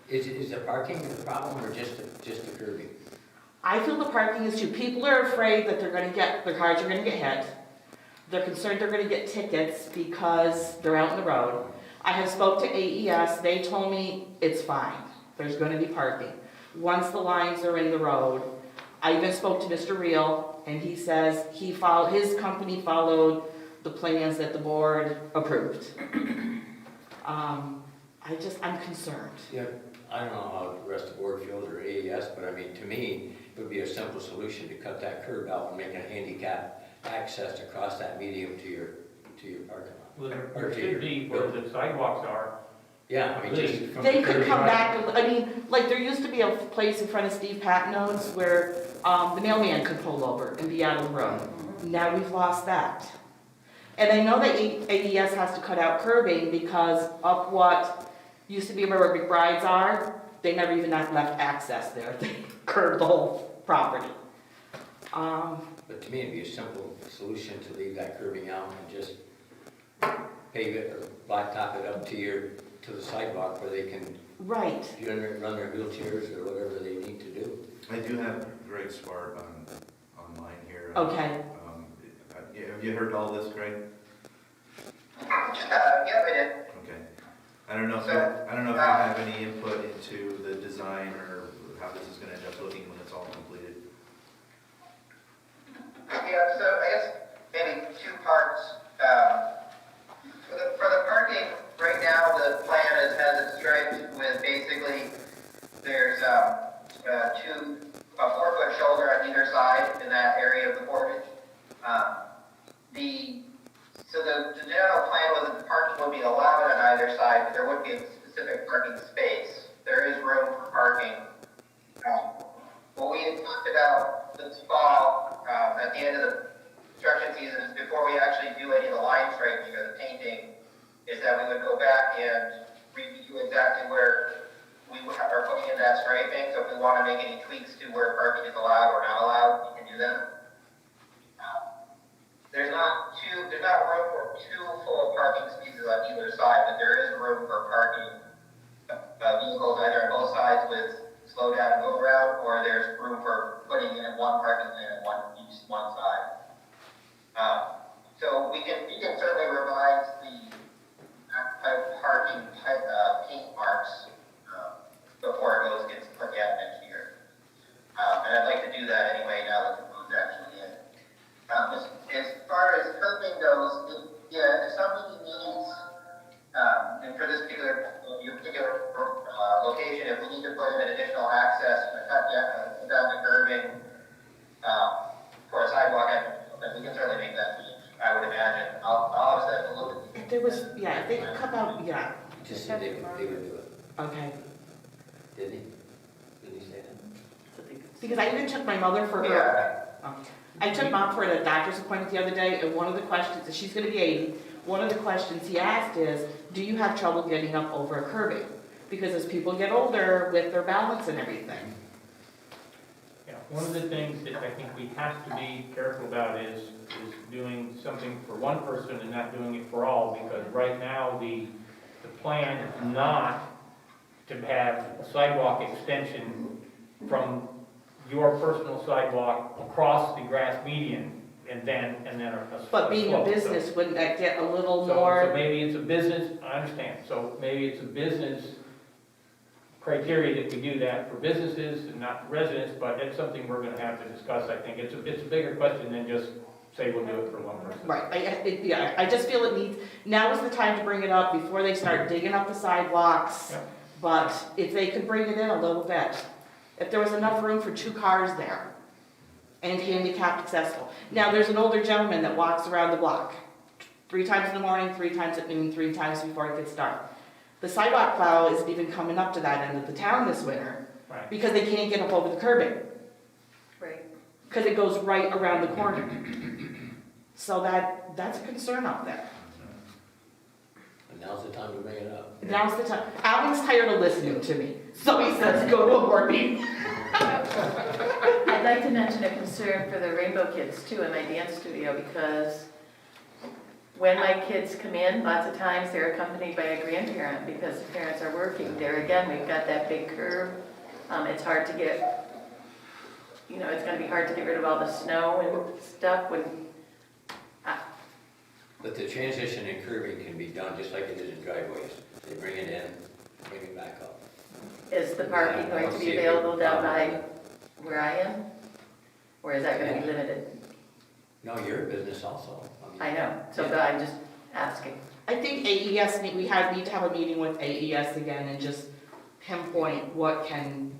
Is the parking the problem or just the curbing? I feel the parking is too. People are afraid that their cars are gonna get hit. They're concerned they're gonna get tickets because they're out in the road. I have spoke to AES, they told me it's fine. There's gonna be parking. Once the lines are in the road, I even spoke to Mr. Reel, and he says his company followed the plans that the board approved. I'm concerned. Yeah, I don't know how the rest of the board feels or AES, but I mean, to me, it would be a simple solution to cut that curb out and make a handicap access across that medium to your parking lot. Well, there should be where the sidewalks are. Yeah, I mean, just from They the could curb. come back, like there used to be a place in front of Steve Patino's where the mailman could pull over and be out of the road. Now we've lost that. And I know that AES has to cut out curbing because up what used to be where McBride's are, they never even left access there. They curbed the whole property. But to me, it'd be a simple solution to leave that curbing out and just pave it or blacktop it up to the sidewalk where they can Right. run their wheelchairs or whatever they need to do. I do have Greg Swart online here. Okay. Have you heard all this, Greg? Yeah, I did. Okay. I don't know if you have any input into the design or how this is gonna end up looking when it's all completed. Yeah, so I guess maybe two parts. For the parking, right now, the plan has it striped with basically, there's a 4-foot shoulder on either side in that area of the portage. So the general plan was that the parking would be allowed on either side, but there would be a specific parking space. There is room for parking. What we had talked about this fall, at the end of the construction season, before we actually do any of the line striping or the painting, is that we would go back and review exactly where we are putting in that striping. So if we want to make any tweaks to where parking is allowed or not allowed, we can do them. There's not room for two full parking spaces on either side, but there is room for parking vehicles either on both sides with slow down and go around, or there's room for putting in one parking lane on one side. So we can certainly revise the parking paint marks before it gets put down next year. And I'd like to do that anyway now that the road's actually in. As far as curbing goes, if somebody needs, and for this particular location, if we need to put in an additional access, cut down the curbing for a sidewalk, we can certainly make that change, I would imagine. I'll have to look at. If there was, if they could come out, Just said they would do it. okay. Did he say that? Because I even took my mother for her. Yeah. I took Mom for a doctor's appointment the other day, and one of the questions, she's gonna be 80, one of the questions he asked is, do you have trouble getting up over a curbing? Because as people get older with their balance and everything. Yeah, one of the things that I think we have to be careful about is doing something for one person and not doing it for all, because right now the plan is not to have a sidewalk extension from your personal sidewalk across the grass median. and then a. But being a slope. So- business, wouldn't that get a little So more? maybe it's a business, I understand, so maybe it's a business criteria that we do that for businesses and not for residents, but it's something we're gonna have to discuss, I think. It's a bigger question than just say we'll do it for one person. Right, I just feel it needs, now is the time to bring it up before they start digging up the sidewalks. Yep. But if they could bring it in a little bit, if there was enough room for 2 cars there and handicapped accessible. Now, there's an older gentleman that walks around the block 3 times in the morning, 3 times at noon, 3 times before it gets dark. The sidewalk plow isn't even coming up to that end of the town this winter Right. because they can't get up over the curbing. Right. Because it goes right around the corner. So that's a concern out there. And now's the time to bring it up. Now's the time. Alan's tired of listening to me, so he says, go to a board meeting. I'd like to mention a concern for the Rainbow Kids too in my dance studio, because when my kids come in, lots of times they're accompanied by a grandparent because the parents are working. There again, we've got that big curve. It's hard to get, it's gonna be hard to get rid of all the snow and stuff when, But the transition in curbing can be done just like it is in driveways. They bring it in, bring it back up. is the parking Yeah, I going don't to see be a big available down problem by with where I am? Or is that gonna be limited? No, you're a business also. mean, I know, so Yeah. I'm just asking. I think AES, need to have a meeting with AES again and just pinpoint what can,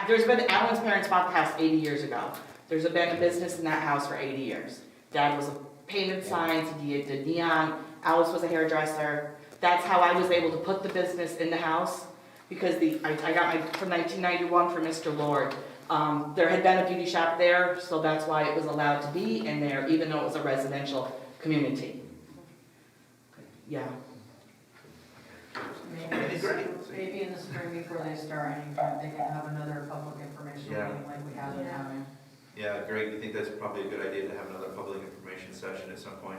there's been, Alan's parents bought the house 80 years ago. There's been a business in that house for 80 years. Dad was a painted signs, he did neon, Alice was a hairdresser. That's how I was able to put the business in the house, because I got my, from 1991 from Mr. Lord. There had been a beauty shop there, so that's why it was allowed to be in there, even though it was a residential community. Yeah. Maybe in the spring before they start, anytime, they can have another public information Yeah. meeting like we have been Yeah. having. Yeah, Greg, you think that's probably a good idea to have another public information session at some point?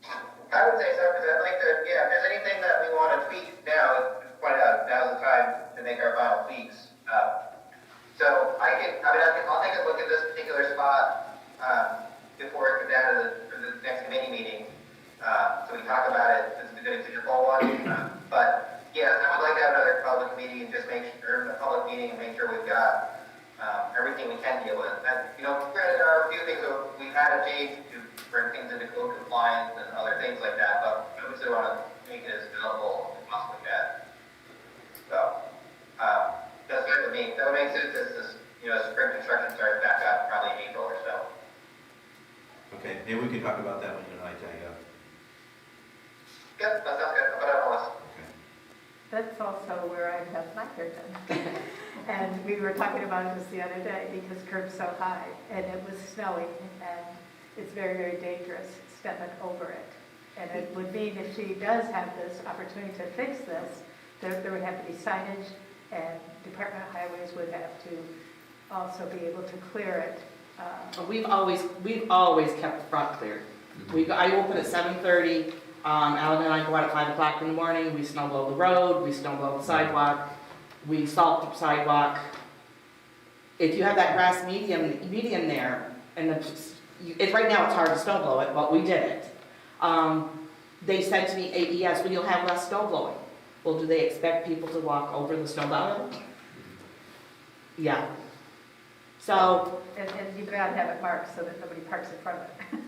I would say so, because I'd like to, if there's anything that we want to tweak now, just point out, now's the time to make our final tweaks. So I'll take a look at this particular spot, before it goes down to the next committee meeting. So we talk about it, this is a good example one. But yes, I would like to have another public meeting and just a public meeting and make sure we've got, everything we can deal with. And, granted, there are a few things that we've had to change to bring things into code compliance and other things like that, but I would still want to make it as available as possibly can. So, that's good with me. That would make sense as spring construction starts back up, probably in April or so. Okay, maybe we can talk about that when you and I tag up. Good, that sounds good. I'll put it on the list. Okay. That's also where I have my hair done. And we were talking about this the other day because curb's so high and it was snowing and it's very, very dangerous stepping over it. And it would mean if she does have this opportunity to fix this, there would have to be signage and Department of Highways would have to also be able to clear it. We've always kept the front clear. I open at 7:30, Alan and I go out at 5 o'clock in the morning, we snow blow the road, we snow blow the sidewalk, we salt the sidewalk. If you have that grass median there, and right now it's hard to snow blow it, but we did it. They said to me, AES, well, you'll have less snow blowing. Well, do they expect people to walk over the snow blower? Yeah. So, And you gotta have it marked so that nobody parks in front of it.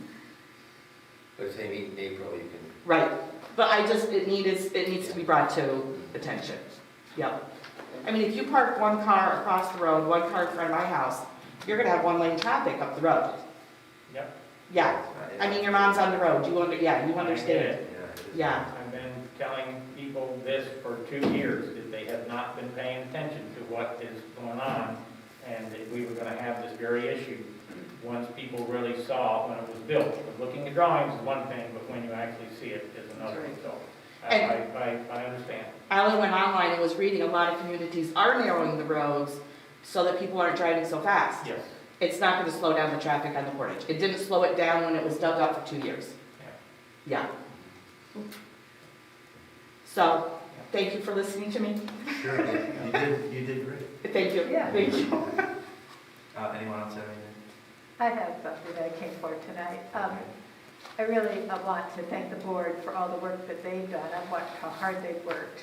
But if they meet in April, you can, right, but it needs to be brought to attention. Yep. If you park one car across the road, one car in front of my house, you're gonna have one lane traffic up the road. Yep. Yeah, your mom's on the road, you understand. I get it. Yeah. I've been telling people this for 2 years, that they have not been paying attention to what is going on, and that we were gonna have this very issue once people really saw when it was built. But looking at drawings is one thing, but when you actually see it is another, so I understand. Alan went online and was reading, a lot of communities are narrowing the roads so that people aren't driving so fast. Yes. It's not gonna slow down the traffic on the Portage. It didn't slow it down when it was dug up for 2 years. Yeah. So, thank you for listening to me. Sure, you did great. Thank you. Yeah. Thank you. Anyone else have anything? I have something that I came for tonight. I really want to thank the board for all the work that they've done. I've watched how hard they've worked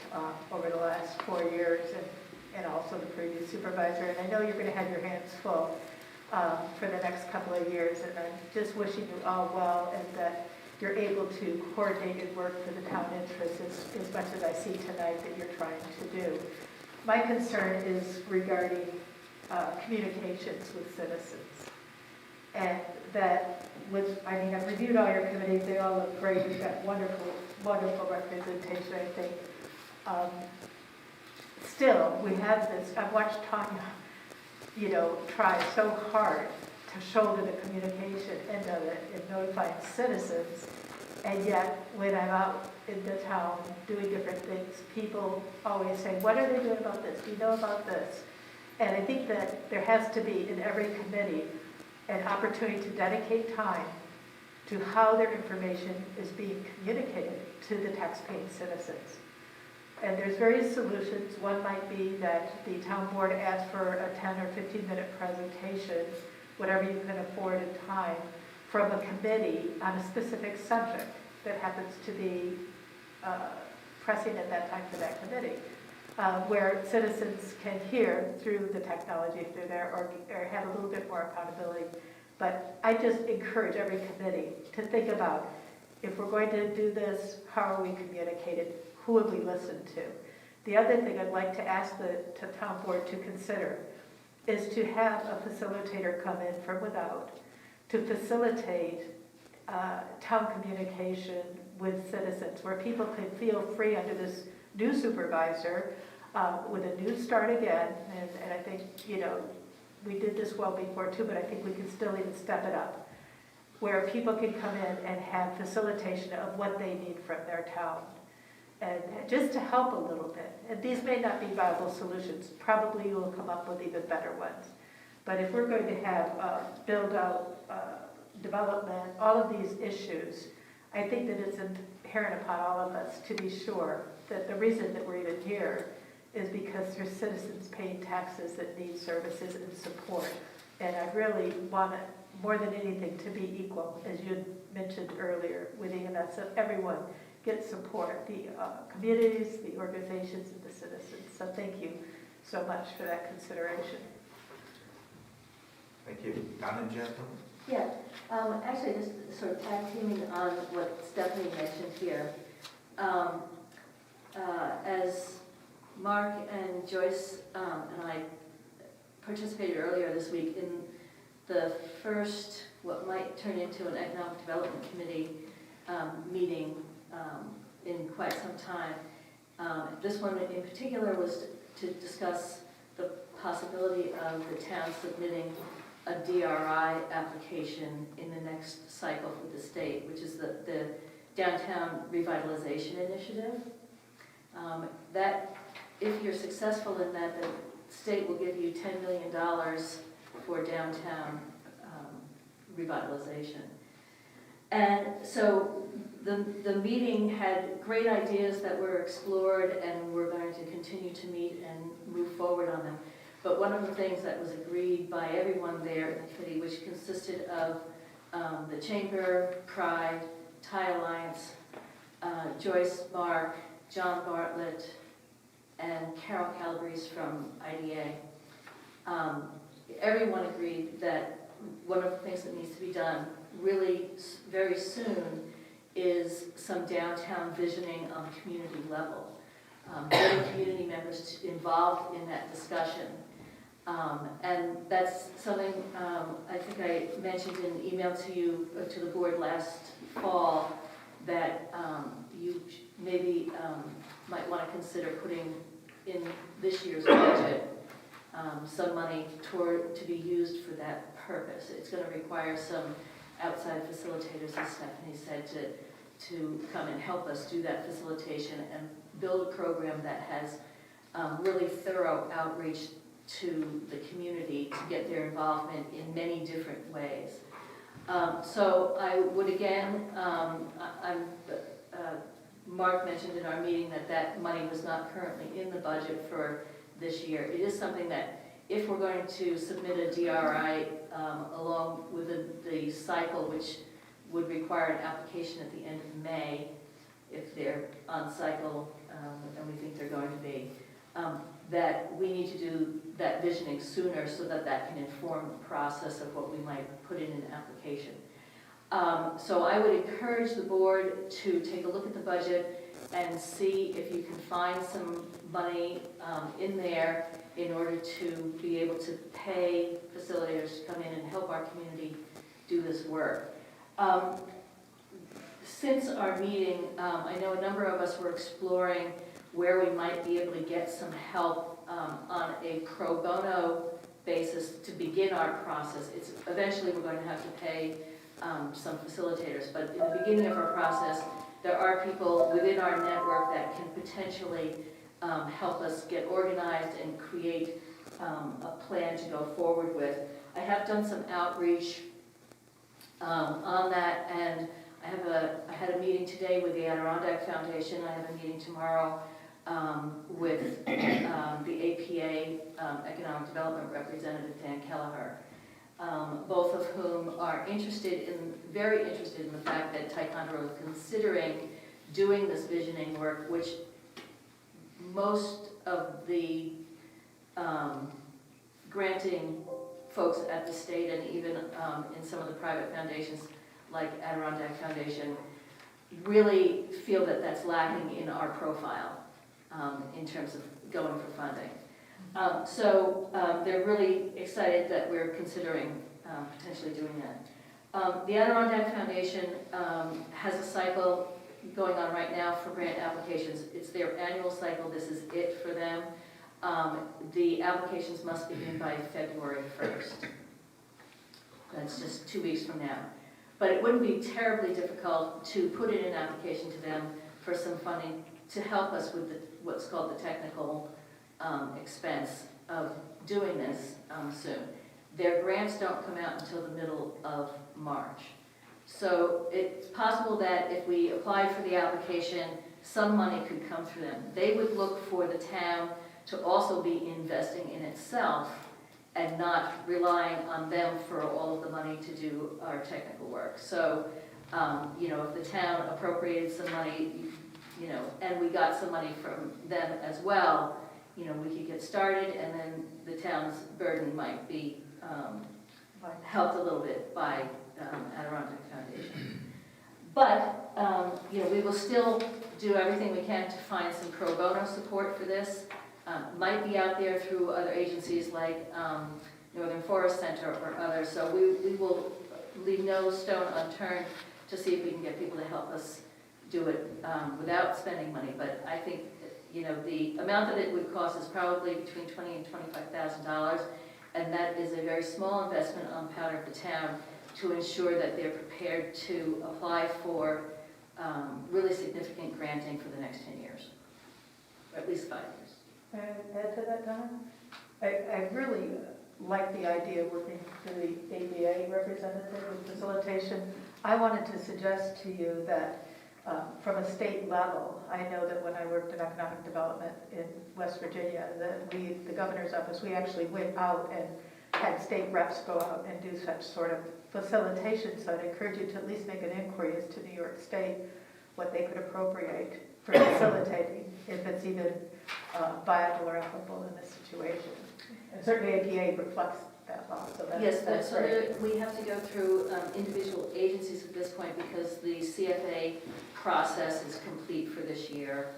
over the last 4 years and also the previous supervisor. And I know you're going to have your hands full for the next couple of years. And I'm just wishing you all well and that you're able to coordinate and work for the town interests as much as I see tonight that you're trying to do. My concern is regarding communications with citizens. And that I've reviewed all your committees, they all look great, you've got wonderful, wonderful representation, I think. Still, we have this, I've watched Tanya, try so hard to shoulder the communication end of it and notifying citizens. And yet, when I'm out in the town doing different things, people always say, what are they doing about this? Do you know about this? And I think that there has to be in every committee an opportunity to dedicate time to how their information is being communicated to the taxpaying citizens. And there's various solutions. One might be that the town board asks for a 10 or 15-minute presentation, whatever you can afford in time, from a committee on a specific subject that happens to be pressing at that time for that committee, where citizens can hear through the technology if they're there or have a little bit more accountability. But I just encourage every committee to think about, if we're going to do this, how are we communicated? Who have we listened to? The other thing I'd like to ask the town board to consider is to have a facilitator come in from without to facilitate town communication with citizens, where people can feel free under this new supervisor with a new start again. And I think, we did this well before too, but I think we can still even step it up, where people can come in and have facilitation of what they need from their town. And just to help a little bit. And these may not be viable solutions. Probably you will come up with even better ones. But if we're going to have build out development, all of these issues, I think that it's inherent upon all of us to be sure that the reason that we're even here is because there's citizens paying taxes that need services and support. And I really want it, more than anything, to be equal, as you mentioned earlier, with EMS, so everyone gets support, the communities, the organizations, and the citizens. So thank you so much for that consideration. Thank you. Don and Jeff? Yeah, actually, just sort of tag teaming on what Stephanie mentioned here. As Mark and Joyce and I participated earlier this week in the first, what might turn into an economic development committee meeting in quite some time. This one in particular was to discuss the possibility of the town submitting a DRI application in the next cycle with the state, which is the Downtown Revitalization Initiative. That, if you're successful in that, the state will give you $10 million for downtown revitalization. And so the meeting had great ideas that were explored, and we're going to continue to meet and move forward on them. But one of the things that was agreed by everyone there in the committee, which consisted of the Chamber, Pride, Thai Alliance, Joyce, Mark, John Bartlett, and Carol Calabrese from IDA, everyone agreed that one of the things that needs to be done really very soon is some downtown visioning on the community level. Getting community members involved in that discussion. And that's something I think I mentioned in an email to you, to the board last fall, that you maybe might want to consider putting in this year's budget some money to be used for that purpose. It's going to require some outside facilitators, as Stephanie said, to come and help us do that facilitation and build a program that has really thorough outreach to the community to get their involvement in many different ways. So I would again, Mark mentioned in our meeting that money was not currently in the budget for this year. It is something that if we're going to submit a DRI along with the cycle, which would require an application at the end of May, if they're on cycle, and we think they're going to be, that we need to do that visioning sooner so that that can inform the process of what we might put in an application. So I would encourage the board to take a look at the budget and see if you can find some money in there in order to be able to pay facilitators to come in and help our community do this work. Since our meeting, I know a number of us were exploring where we might be able to get some help on a pro bono basis to begin our process. Eventually we're going to have to pay some facilitators, but in the beginning of our process, there are people within our network that can potentially help us get organized and create a plan to go forward with. I have done some outreach on that, and I had a meeting today with the Adirondack Foundation. I have a meeting tomorrow with the APA Economic Development Representative Dan Kelleher, both of whom are very interested in the fact that Ticonderoga is considering doing this visioning work, which most of the granting folks at the state and even in some of the private foundations like Adirondack Foundation really feel that that's lacking in our profile in terms of going for funding. So they're really excited that we're considering potentially doing that. The Adirondack Foundation has a cycle going on right now for grant applications. It's their annual cycle. This is it for them. The applications must begin by February 1st. That's just 2 weeks from now. But it wouldn't be terribly difficult to put in an application to them for some funding to help us with what's called the technical expense of doing this soon. Their grants don't come out until the middle of March. So it's possible that if we applied for the application, some money could come through them. They would look for the town to also be investing in itself and not relying on them for all of the money to do our technical work. So, if the town appropriated some money, and we got some money from them as well, we could get started, and then the town's burden might be helped a little bit by Adirondack Foundation. But, we will still do everything we can to find some pro bono support for this. Might be out there through other agencies like Northern Forest Center or others. So we will leave no stone unturned to see if we can get people to help us do it without spending money. But I think, the amount that it would cost is probably between $20,000 and $25,000. And that is a very small investment on the part of the town to ensure that they're prepared to apply for really significant granting for the next 10 years, or at least 5 years. May I add to that, Donna? I really like the idea of working to the ABA representative with facilitation. I wanted to suggest to you that from a state level, I know that when I worked in economic development in West Virginia, that the governor's office, we actually went out and had state reps go out and do such sort of facilitation. So I'd encourage you to at least make an inquiry as to New York State, what they could appropriate for facilitating, if it's even viable or applicable in this situation. And certainly APA reflects that law, so that's so great. we have to go through individual agencies at this point because the CFA process is complete for this year,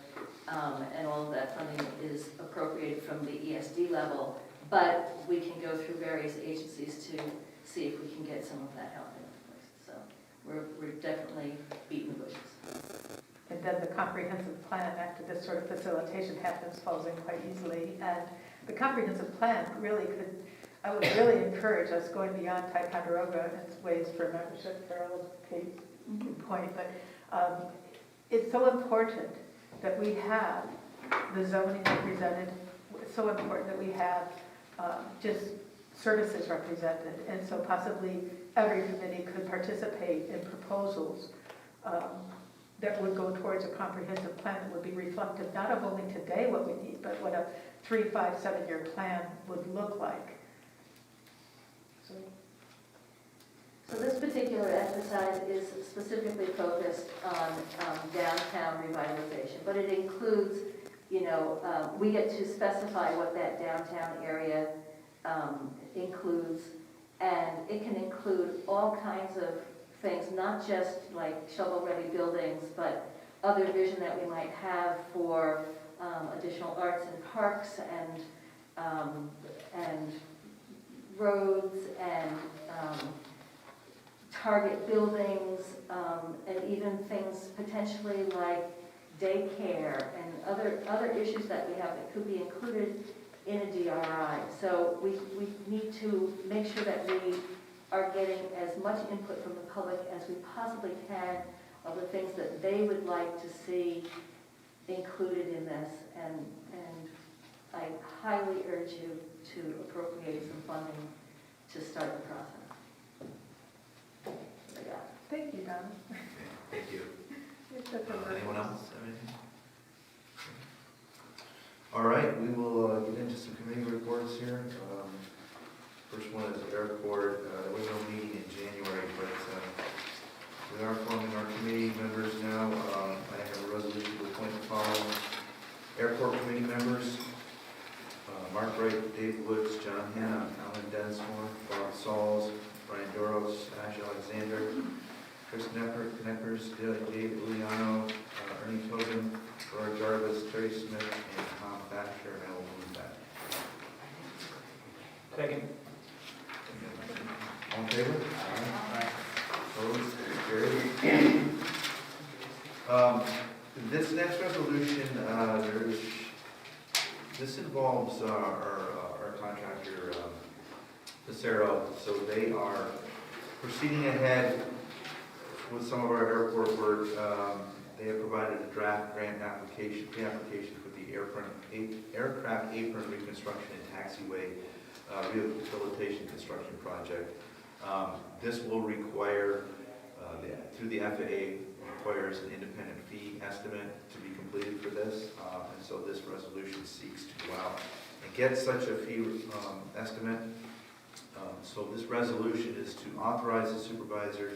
and all of that funding is appropriated from the ESD level, but we can go through various agencies to see if we can get some of that help in place. So we're definitely beating the bushes. And then the comprehensive plan after this sort of facilitation happens falls in quite easily. And the comprehensive plan really I would really encourage us going beyond Ticonderoga and its ways for membership, Carol, Kate's point, but it's so important that we have the zoning represented. It's so important that we have just services represented. And so possibly every committee could participate in proposals that would go towards a comprehensive plan that would be reflective not of only today what we need, but what a 3, 5, 7-year plan would look like. So So this particular exercise is specifically focused on downtown revitalization, but it includes, we get to specify what that downtown area includes, and it can include all kinds of things, not just like shovel-ready buildings, but other vision that we might have for additional arts and parks and roads and target buildings, and even things potentially like daycare and other issues that we have that could be included in a DRI. So we need to make sure that we are getting as much input from the public as we possibly can of the things that they would like to see included in this. And I highly urge you to appropriate some funding to start the process. That's what I got. thank you, Donna. Thank you. You're such a Anyone else have anything? All right, we will get into some committee reports here. First one is airport. There was no meeting in January, but we are forming our committee members now. I have a resolution to appoint the following airport committee members. Mark Wright, Dave Woods, John Hanna, Alan Densmore, Bob Sauls, Brian Doros, Ash Alexander, Chris Kneppers, Dave Uliano, Ernie Tobin, Laura Jarvis, Terry Smith, and Tom Thatcher, and I will move that. Second. All in favor? Aye. Opposed? Carried. This next resolution, this involves our contractor, Passero. So they are proceeding ahead with some of our airport work. They have provided a draft grant application, pre-application for the aircraft apron reconstruction and taxiway rehabilitation construction project. This will require, through the FAA, requires an independent fee estimate to be completed for this. And so this resolution seeks to go out and get such a fee estimate. So this resolution is to authorize the supervisor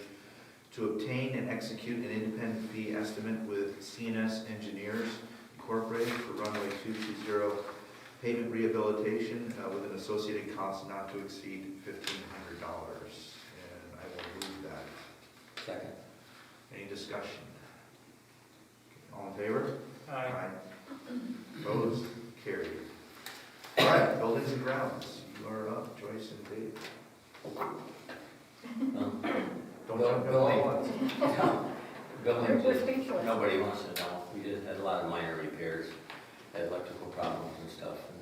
to obtain and execute an independent fee estimate with CNS Engineers Incorporated for runway 220 pavement rehabilitation with an associated cost not to exceed $1,500. And I will move that. Second. Any discussion? All in favor? Aye. Opposed? Carried. All right, buildings and grounds. You are up, Joyce and Dave. Don't jump in all at once. Building, nobody wants to know. We just had a lot of minor repairs, had electrical problems and stuff, and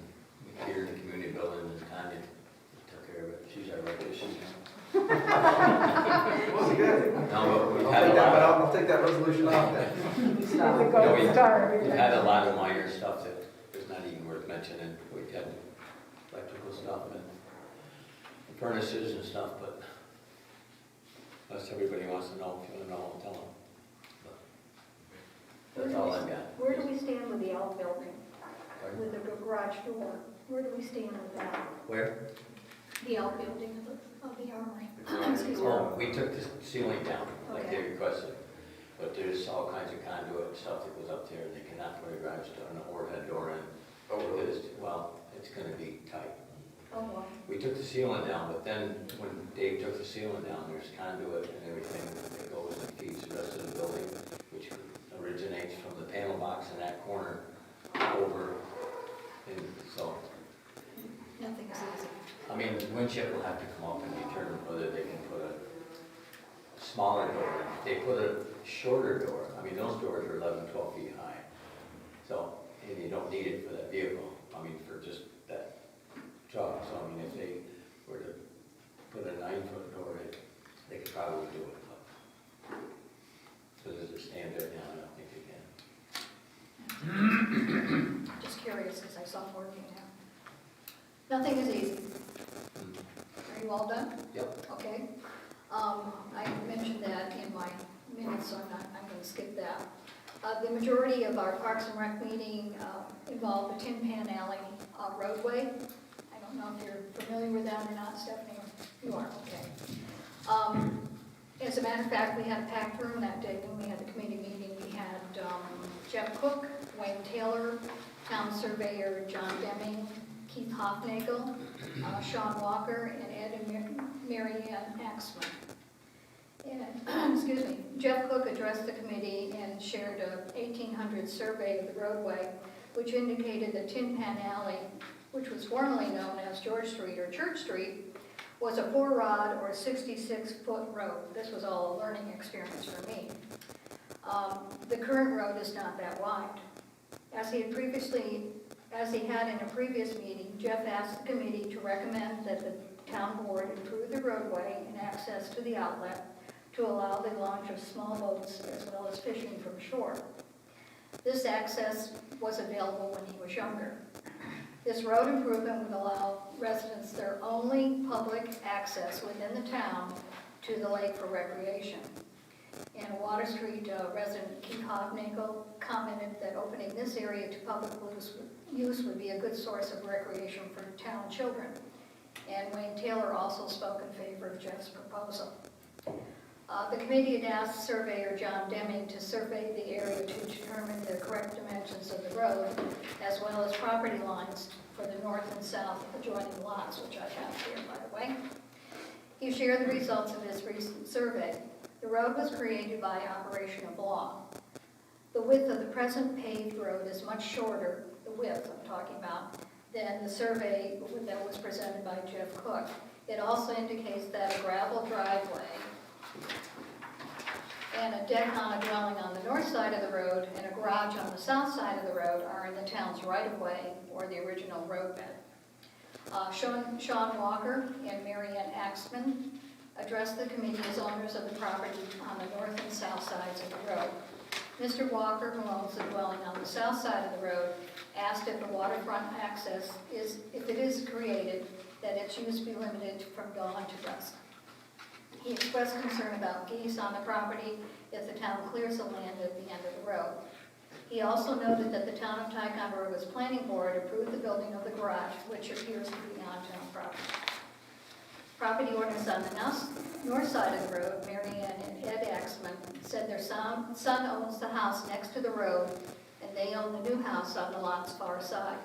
we here in the community building, and Tanya took care of it. She's our electrician. Well, good. No, but we've had a lot. I'll take that resolution off then. It's a gold star. We've had a lot of minor stuff that is not even worth mentioning. We've had electrical stuff and furnaces and stuff, but unless everybody wants to know, if you want to know, I'll tell them. But that's all I've got. Where do we stand with the outbuilding, Pardon? with the garage door? Where do we stand with that? Where? The outbuilding of the armory? Oh, we took the ceiling down, like they Okay. requested. But there's all kinds of conduit and stuff that goes up there, and they cannot put a garage door, an overhead door in. Oh, really? Well, it's gonna be tight. Oh, wow. We took the ceiling down, but then when Dave took the ceiling down, there's conduit and everything that goes and feeds the rest of the building, which originates from the panel box in that corner over. And so, Nothing's easy. I mean, the windshield will have to come up and determine whether they can put a smaller door in. If they put a shorter door, I mean, those doors are 11, 12 feet high. So, and you don't need it for that vehicle, I mean, for just that truck. So, I mean, if they were to put a 9-foot door in, they could probably do it. But so does it stand there now? I don't think they can. Just curious, because I saw them working there. Nothing is easy. Are you all done? Yep. Okay. I mentioned that in my minutes, so I'm going can skip that. The majority of our Parks and Rec meeting involved the Tin Pan Alley roadway. I don't know if you're familiar with that or not, Stephanie. You are, okay. As a matter of fact, we had a packed room that day when we had the committee meeting. We had Jeff Cook, Wayne Taylor, Town Surveyor John Deming, Keith Hofnagel, Sean Walker, and Ed and Mary Ann Axman. And, excuse me, Jeff Cook addressed the committee and shared a 1800 survey of the roadway, which indicated that Tin Pan Alley, which was formerly known as George Street or Church Street, was a 4-rod or 66-foot road. This was all a learning experience for me. The current road is not that wide. As he had in a previous meeting, Jeff asked the committee to recommend that the town board improve the roadway and access to the outlet to allow the launch of small boats as well as fishing from shore. This access was available when he was younger. This road improvement would allow residents their only public access within the town to the lake for recreation. And Water Street resident Keith Hofnagel commented that opening this area to public use would be a good source of recreation for town children. And Wayne Taylor also spoke in favor of Jeff's proposal. The committee had asked surveyor John Deming to survey the area to determine the correct dimensions of the road, as well as property lines for the north and south adjoining lots, which I have here, by the way. He shared the results of his recent survey. The road was created by operation of law. The width of the present paved road is much shorter, the width I'm talking about, than the survey that was presented by Jeff Cook. It also indicates that a gravel driveway and a deck on a dwelling on the north side of the road and a garage on the south side of the road are in the town's right-of-way or the original roadbed. Sean Walker and Mary Ann Axman addressed the committee as owners of the property on the north and south sides of the road. Mr. Walker, who owns the dwelling on the south side of the road, asked if the waterfront access if it is created, that its use be limited from dawn to dusk. He expressed concern about geese on the property if the town clears the land at the end of the road. He also noted that the town of Ticonderoga's planning board approved the building of the garage, which appears to be on town property. Property owners on the north side of the road, Mary Ann and Ed Axman, said their son owns the house next to the road and they own the new house on the lot's far side.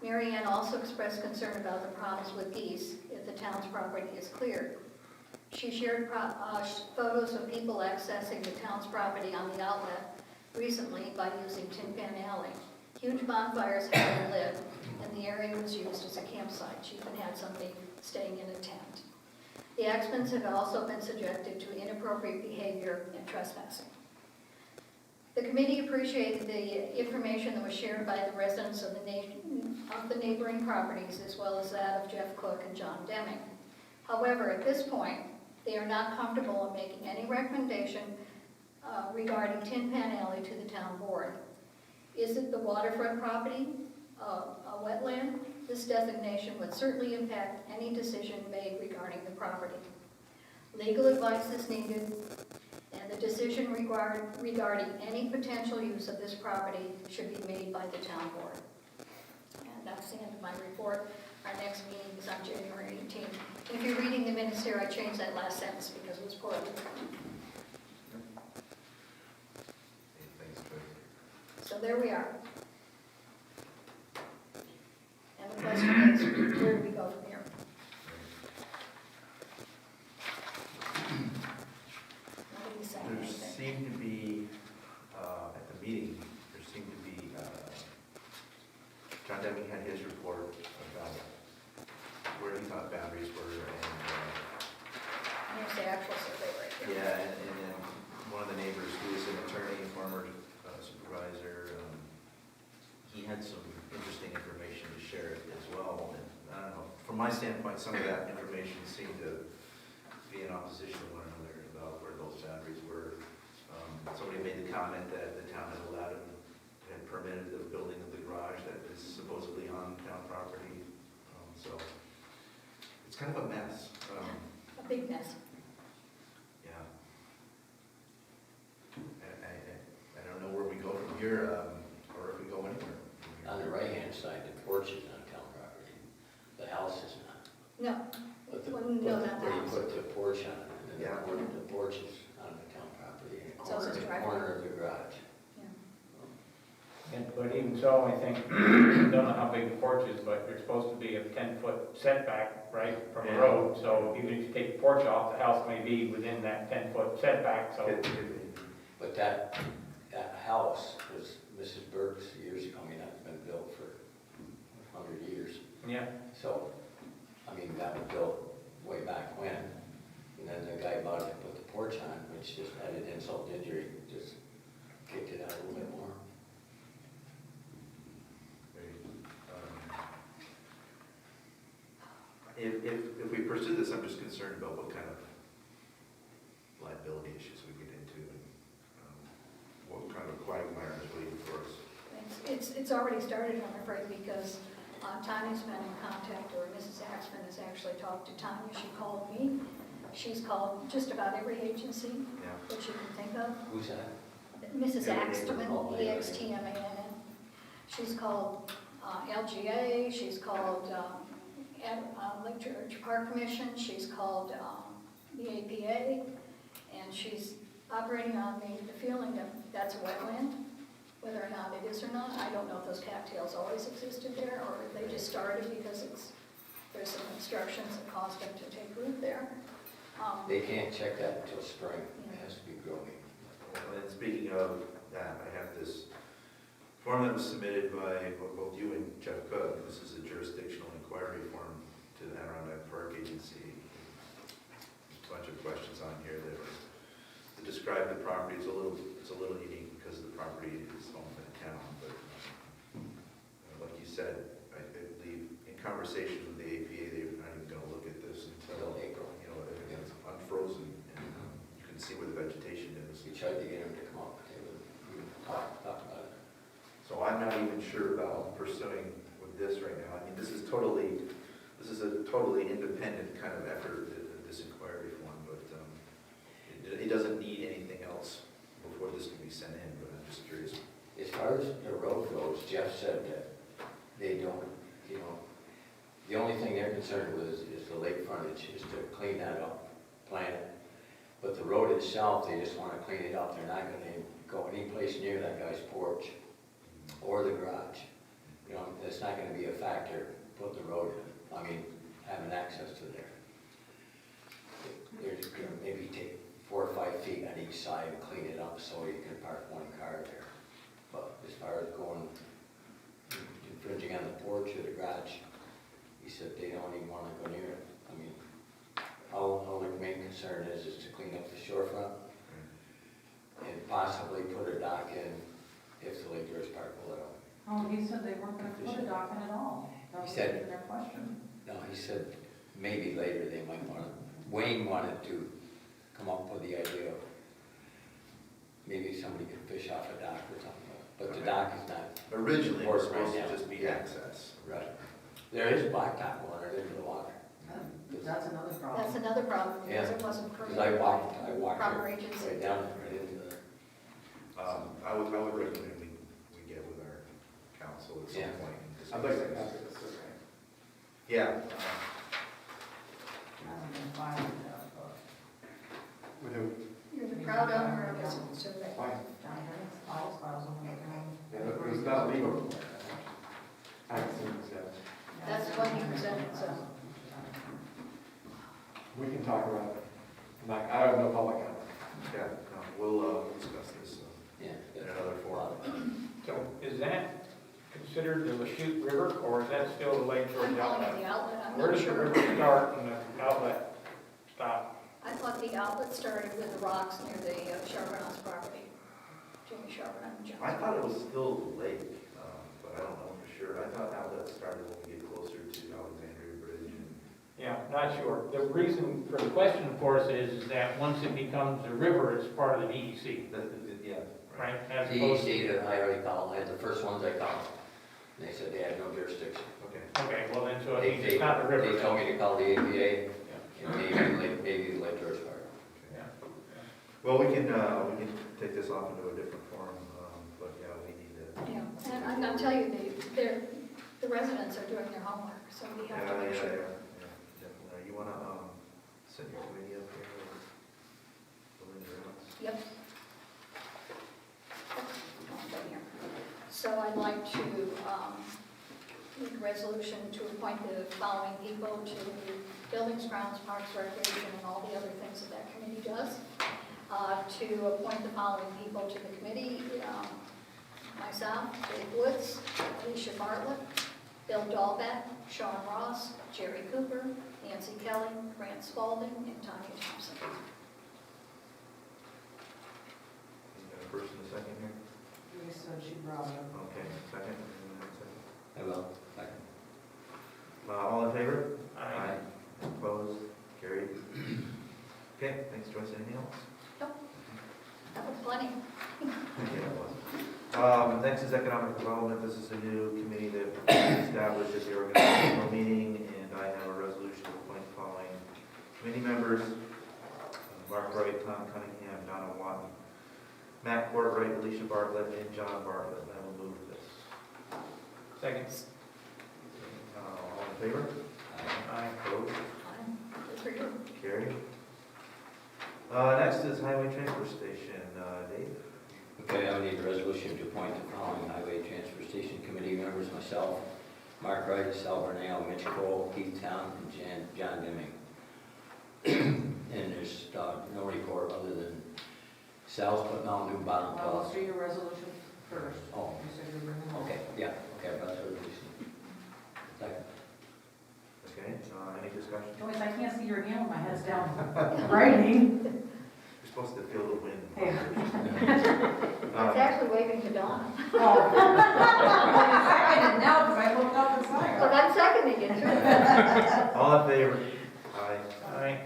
Mary Ann also expressed concern about the problems with geese if the town's property is cleared. She shared photos of people accessing the town's property on the outlet recently by using Tin Pan Alley. Huge bonfires had been lit, and the area was used as a campsite. She even had somebody staying in a tent. The Axmans have also been subjected to inappropriate behavior and trespassing. The committee appreciated the information that was shared by the residents of the neighboring properties, as well as that of Jeff Cook and John Deming. However, at this point, they are not comfortable in making any recommendation regarding Tin Pan Alley to the town board. Is it the waterfront property, a wetland? This designation would certainly impact any decision made regarding the property. Legal advice is needed, and the decision regarding any potential use of this property should be made by the town board. And that's the end of my report. Our next meeting is on January 18th. And if you're reading the minutes here, I changed that last sentence because it was poorly written. So there we are. And the question is, where do we go from here? Nobody's saying There anything. seemed to be, at the meeting, John Deming had his report about where he thought boundaries were, and Here's the actual survey right here. yeah, and then one of the neighbors, who is an attorney, former supervisor, he had some interesting information to share as well. And I don't know, from my standpoint, some of that information seemed to be in opposition to one another about where those boundaries were. Somebody made the comment that the town had allowed him, had permitted the building of the garage that is supposedly on town property. So it's kind of a mess. A big mess. Yeah. so, I think, don't know how big the porch is, but you're supposed to be a 10-foot setback, right, from the Yeah. road. So even if you take the porch off, the house may be within that 10-foot setback, so. But that house was Mrs. Burke's years ago, I mean, that's been built for 100 years. Yeah, So, I mean, that was built way back when. And then the guy bought it and put the porch on, which just added insult to injury, just kicked it out a little bit more. If we pursue this, I'm just concerned about what kind of liability issues we get into and what kind of quagmire is waiting for us. It's already started, I'm afraid, because Tanya's been in contact, or Mrs. Axman has actually talked to Tanya. She called me. She's called just about every agency Yeah. that you can think of. Who's that? Mrs. Yeah, Axman, EXTMANN. She's called LGA, she's called Lake George Park Commission, she's called the APA, and she's operating on the feeling that that's a wetland. Whether or not it is or not, I don't know if those cattails always existed there, or if they just started because there's some obstructions that caused them to take root there. They can't check that until spring. It has to be growing. And speaking of that, I have this form that was submitted by both you and Jeff Cook. This is a jurisdictional inquiry form to the Adirondack Park Agency. There's a bunch of questions on here that to describe the property is a little unique because the property is owned in town. But like you said, I believe in conversations with the APA, they're not even going to look at this until April. You know, it's unfrozen and you can see where the vegetation is. We tried to get them to come up, but they wouldn't even talk about it. So I'm not even sure about pursuing with this right now. I mean, this is a totally independent kind of effort, this inquiry form, but it doesn't need anything else before this can be sent in, but I'm just curious. As far as the road goes, Jeff said that they don't, the only thing they're concerned with is the lake frontage, is to clean that up, plan it. But the road itself, they just want to clean it up. They're not going to go any place near that guy's porch or the garage. It's not going to be a factor, putting the road in. I mean, having access to there. They're just going to maybe take 4 or 5 feet on each side and clean it up so you can park one car there. But as far as going, infringing on the porch or the garage, he said they don't even want to go near it. I mean, all their main concern is to clean up the shorefront and possibly put a dock in if the Lake George Park will allow. Oh, he said they weren't gonna put a dock in at all. That was He said- even their question. No, he said maybe later they might want to, Wayne wanted to come up with the idea of maybe somebody could fish off a dock or something, but the dock is not. Originally, it was Right supposed to now. just be access. Right. There is blacktop water into the water. That's another problem. That's another problem, because Yeah. it wasn't Because permitted by I walked proper right agency. down, right into the, I would recommend we get with our council at some Yeah. point. And discuss I'd like to this. ask this, okay? Yeah. I don't know if I would have, but With who? You're the proud owner of this survey. Fine. John Hennick's files on the ground. Yeah, it was not legal. I haven't seen this yet. That's what he presented, so. We can talk about it. Like, I have no public comment. Yeah, no, we'll discuss this yeah. in another forum. so is that considered the Lachute River, or is that still the Lake George I'm calling it outlet? the outlet, I'm Where not does the sure. river start and the outlet stop? I thought the outlet started with the rocks near the Charbonnet's property. Jimmy Charbonnet and John. I thought it was still the lake, but I don't know for sure. I thought outlet started when we get closer to Alexandria Bridge. Yeah, not sure. The reason for the question, of course, is that once it becomes a river, it's part of the DEC, Yeah. right? As opposed to, DEC that I already called, I had the first ones I called. And they said they had no jurisdiction. Okay. okay, well then, so it means it's not the river. They told me to call the APA Yeah. and maybe Lake George Park. Yeah. Well, we can take this off into a different forum, but yeah, we need to. Yeah, and I'll tell you, the residents are doing their homework, so we have to make sure. Definitely. You wanna send your committee up here? Or Belinda Rounds? Yep. Right here. So I I'd like to make a resolution to appoint the following people to the Buildings, Grounds, Parks, Recreation, and all the other things that that committee does. To appoint the following people to the committee, myself, Dave Woods, Alicia Bartlett, Bill Dahlbeck, Sean Ross, Jerry Cooper, Nancy Kelly, Grant Spalding, and Tanya Thompson. You got a first and a second here? You said she brought it up. Okay, second. Anyone have a second? I will, second. All in favor? Aye. Opposed? Carried. Okay, thanks, Joyce. Anything else? That was plenty. Yeah, it was. Next is economic development. This is a new committee that was established at the organizational meeting, and I have a resolution to appoint the following committee members: Mark Wright, Tom Cunningham, Donna Watton, Matt Courtwright, Alicia Bartlett, and John Bartlett. I will move this. Second. All in favor? Aye. Opposed? Good for you. Carried. Next is highway transfer station. Dave? Okay, I would need a resolution to appoint the following highway transfer station committee members: myself, Mark Wright, Sal Burnell, Mitch Cole, Keith Town, and John Dimming. And there's no report other than Sal's putting out new bottom Well, clause. let's do your resolution first. Oh, You said you were bringing them. okay, yeah, okay, that's what it is. Second. Okay, any discussion? Joyce, I can't see your hand, my head's down. Writing. You're supposed to feel the wind. Hey. It's actually waving to Dawn. Oh. I seconded now because I looked up and saw But you. I'm seconding it too. All in favor? Aye. Aye.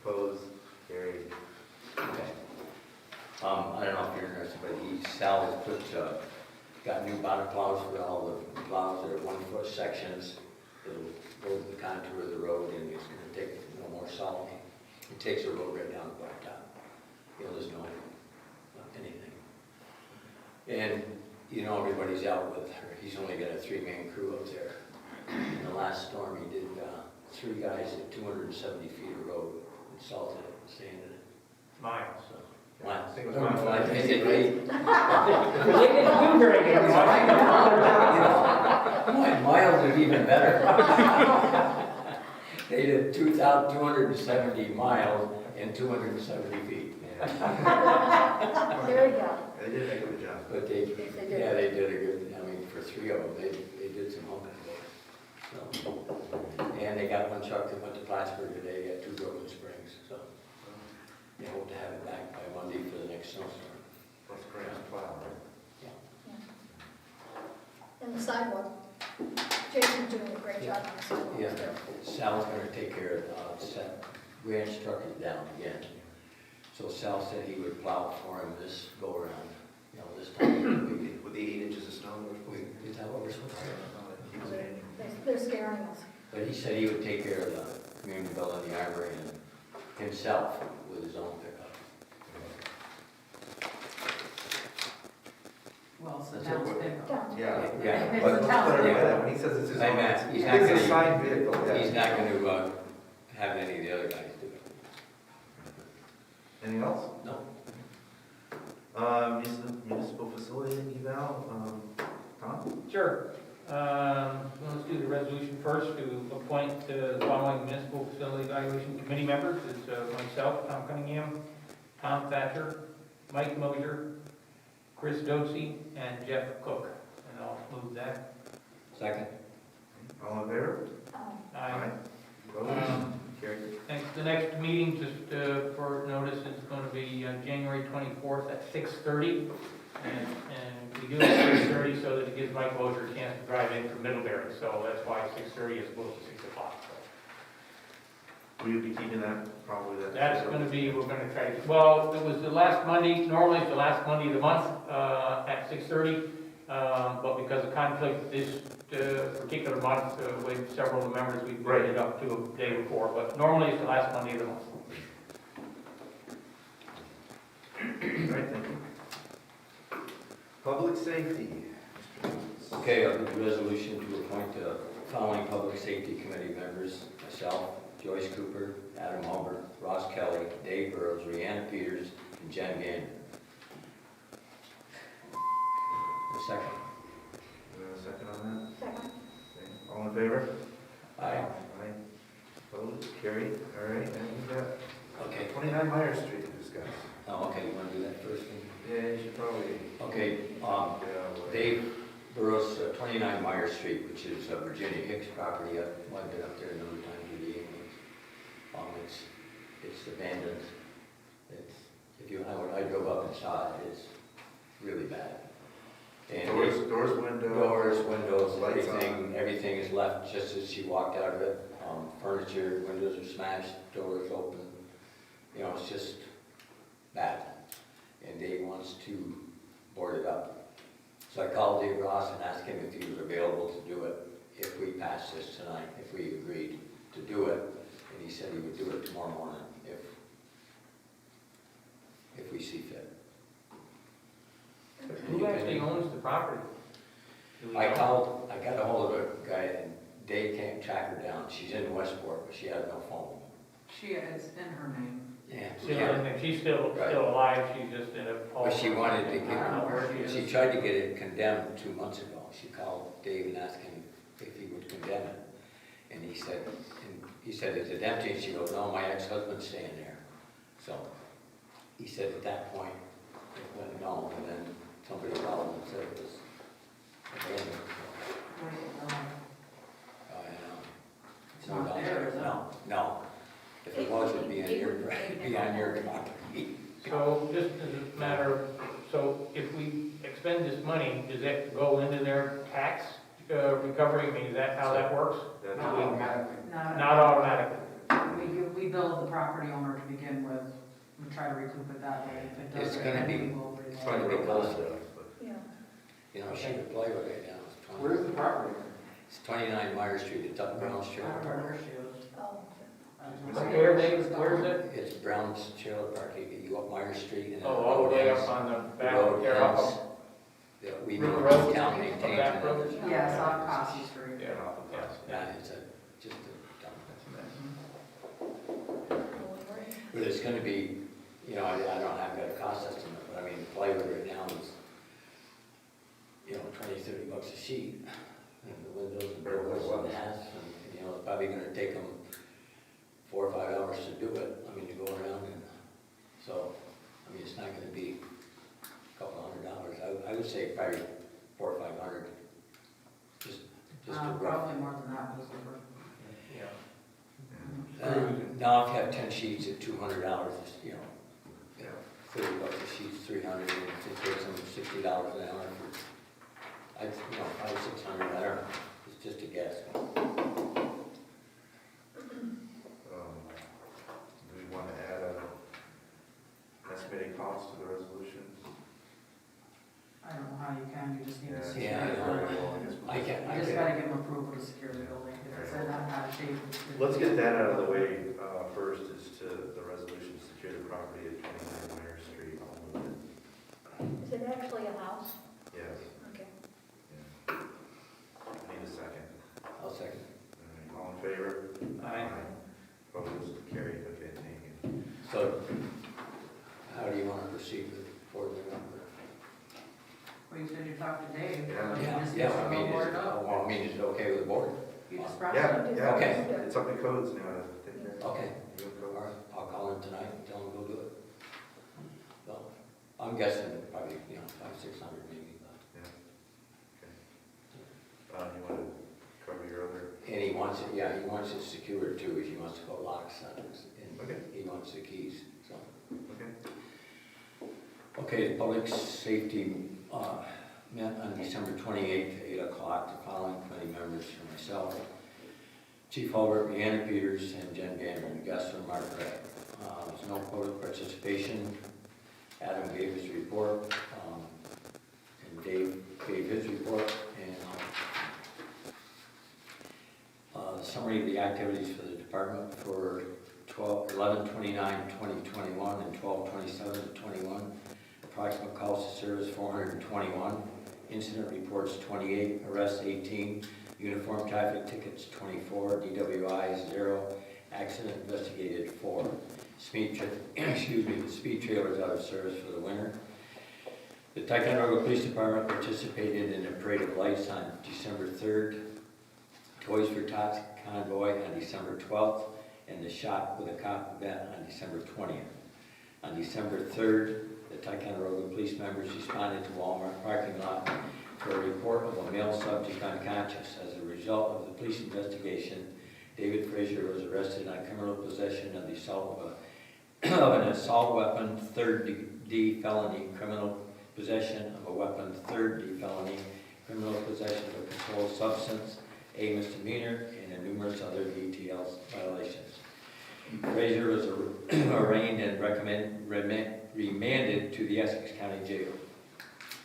Opposed? Carried. Okay. I don't know if you're interested, but Sal has put, got new bottom plows for all the plows that are 1-foot sections. It'll go the contour of the road, and it's gonna take no more salt. It takes the road right down the blacktop. You know, there's no, anything. And, you know, everybody's out with her. He's only got a 3-man crew up there. In the last storm, he did, 3 guys at 270 feet of road, and salted it, and sanded it. Miles. So, miles. I think it was miles. I did 8. They didn't do very good. Miles is even better. They did 2,270 miles and 270 feet. There you go. They did make a good job. But they, Yes, they did. yeah, they did a good, I mean, for 3 of them, they did some humping there. So, and they got 1 truck that went to Plattsburgh today, got 2 broken springs, so they hope to have it back by Monday for the next snowstorm. Plus Grant's plow, right? And the sidewalk. Jason's doing a great job on the sidewalk. Yeah, Sal's gonna take care of, Grant's truck is down again. So Sal said he would plow for him this go around, you know, this time. With the 8 inches of snow, Is that what we're supposed to do? he was in. They're scaring us. But he said he would take care of the community building, the armory, and himself with his own pickup. Well, it's the That's town's it. pickup. Down. Yeah. Yeah. It's But the let's town's clarify pickup. that. When he says it's his Hey, own, Matt, he's it's not a gonna- signed vehicle. yeah. He's not gonna have any of the other guys do it. Anything else? No. Municipal facility eval, Tom? Sure. Let's do the resolution first to appoint the following municipal facility evaluation committee members. It's myself, Tom Cunningham, Tom Thatcher, Mike Mosier, Chris Dotsey, and Jeff Cook. And I'll move that. Second. All in favor? Aye. Opposed? Carried. The next meeting, just for notice, is going to be January 24th at 6:30. And we do it at 6:30 so that it gives Mike Mosier a chance to drive in from Middlebury. So that's why 6:30 as opposed to 6 o'clock. So Will you be keeping that, probably that? that's going to be, we're going to try to, well, it was the last Monday, normally it's the last Monday of the month at 6:30. But because of conflict this particular month with several of the members, we brought it up to a day before. But normally it's the last Monday of the month. All right, thank you. Public safety. Mr. Jones. Okay, I'll do the resolution to appoint the following public safety committee members: myself, Joyce Cooper, Adam Albert, Ross Kelly, Dave Burrows, Rihanna Peters, and Jen Gander. A second. in favor? Aye. Aye. Opposed? Carried. All right, and we got Okay. 29 Myers Street to discuss. Oh, okay, you want to do that first thing? Yeah, you should probably. Okay, Dave Burrows, 29 Myers Street, which is Virginia Hicks property. I've been up there a number of times with the English. It's abandoned. I drove up and saw it, it's really bad. And Doors, windows, lights on. everything is left just as she walked out of it. Furniture, windows are smashed, doors open. You know, it's just bad. And Dave wants to board it up. So I called Dave Ross and asked him if he was available to do it if we pass this tonight, if we agreed to do it. And he said he would do it tomorrow morning if we see fit. Who actually owns the property? Do we I know? got a hold of a guy and Dave can't track her down. She's in Westport, but she has no phone. She is in her name. Yeah. And she's still Right. alive, she's just in a. But she wanted to I don't know where she get, is. she tried to get it condemned 2 months ago. She called Dave and asked him if he would condemn it. And he said, is it empty? And she goes, no, my ex-husband's staying there. So he said at that point, it went no, and then somebody called and said it was abandoned. I know. It's not there, is it? No. If it was, it'd be on your property. So just as a matter of, so if we expend this money, does that go into their tax recovery? I mean, is that how that works? Not automatically. Not automatically. We build the property owner to begin with, we try to recoup it that way. If it It's doesn't, gonna then be- we will raise It's it. going to be close to, Yeah. you know, she could play with it now. Where's the property? It's 29 Meyer Street, it's up Brown's I Trail. don't know where she is. Oh, Where's it? It's Brown's Trail Park, you go up Meyer Street and then. Oh, all the way up on the back, there up. We River know Road, the town up maintains that it. road? Yes, on Cossey Street. Yeah, yes. Yeah, it's just a dump. But it's gonna be, you know, I don't have got a cost estimate, but I mean, plywood right now is, you know, $20-30 a sheet. And the windows and doors and the hats, and, you know, it's probably gonna take them 4 or 5 hours to do it. I mean, to go around and, so, I mean, it's not gonna be a couple $100. I would say probably 400 or 500. Just to rough. Probably more than that, was over. Yeah. Now, if you have 10 sheets at $200, it's, you know, $30 a sheet, 300, and it takes them $60 an hour for, you know, 500-600, I don't know, it's just a guess. Do we want to add a estimated cost to the resolution? I don't know how you can, you just need to Yeah. secure Yeah, I the know. building. I You can't, just gotta give them approval to secure the building, if it's in that bad shape. Let's get that out of the way first, is to the resolution to secure the property at 29 Meyer Street. Is it actually a house? Yes. Okay. Yeah. Need a second. I'll second. All right, all in favor? Aye. Opposed? Carried. Okay, thank you. So, how do you want to proceed with board member? Well, you said you talked to Dave. Yeah. so you just Yeah, need to I mean, go board it up. well, I mean, is it okay with the board? You just Yeah, process it. yeah. Okay. It's up to codes now to take care of. Okay. You have All codes. right, I'll call him tonight and tell him to go do it. So, I'm guessing probably, you know, 500-600 maybe, but. You want to cover your other? And he wants it, yeah, he wants it secured too, he wants to go locks on it, Okay. and he wants the keys, so. Okay. Okay, the public safety met on December 28th at 8 o'clock. The following committee members for myself, Chief Hulbert, Leanna Peters, and Jen Gander, and guests were Mark Gray. There's no public participation. Adam gave his report, and Dave gave his report, and the summary of the activities for the department for 11/29/2021 and 12/27/21. Approximate calls to service 421, incident reports 28, arrests 18, uniform traffic tickets 24, DWIs 0, accident investigated 4. Speed trailers out of service for the winter. The Ticonderoga Police Department participated in a parade of lights on December 3rd Toys for Tots convoy on December 12th, and the Shop with a Cop event on December 20th. On December 3rd, the Ticonderoga police members responded to Walmart parking lot for a report of a male subject unconscious. As a result of the police investigation, David Frazier was arrested on criminal possession of the assault of an assault weapon, 3rd D felony, criminal possession of a weapon, 3rd D felony, criminal possession of a controlled substance, a misdemeanor, and numerous other DTL violations. Frazier was arraigned and remanded to the Essex County Jail.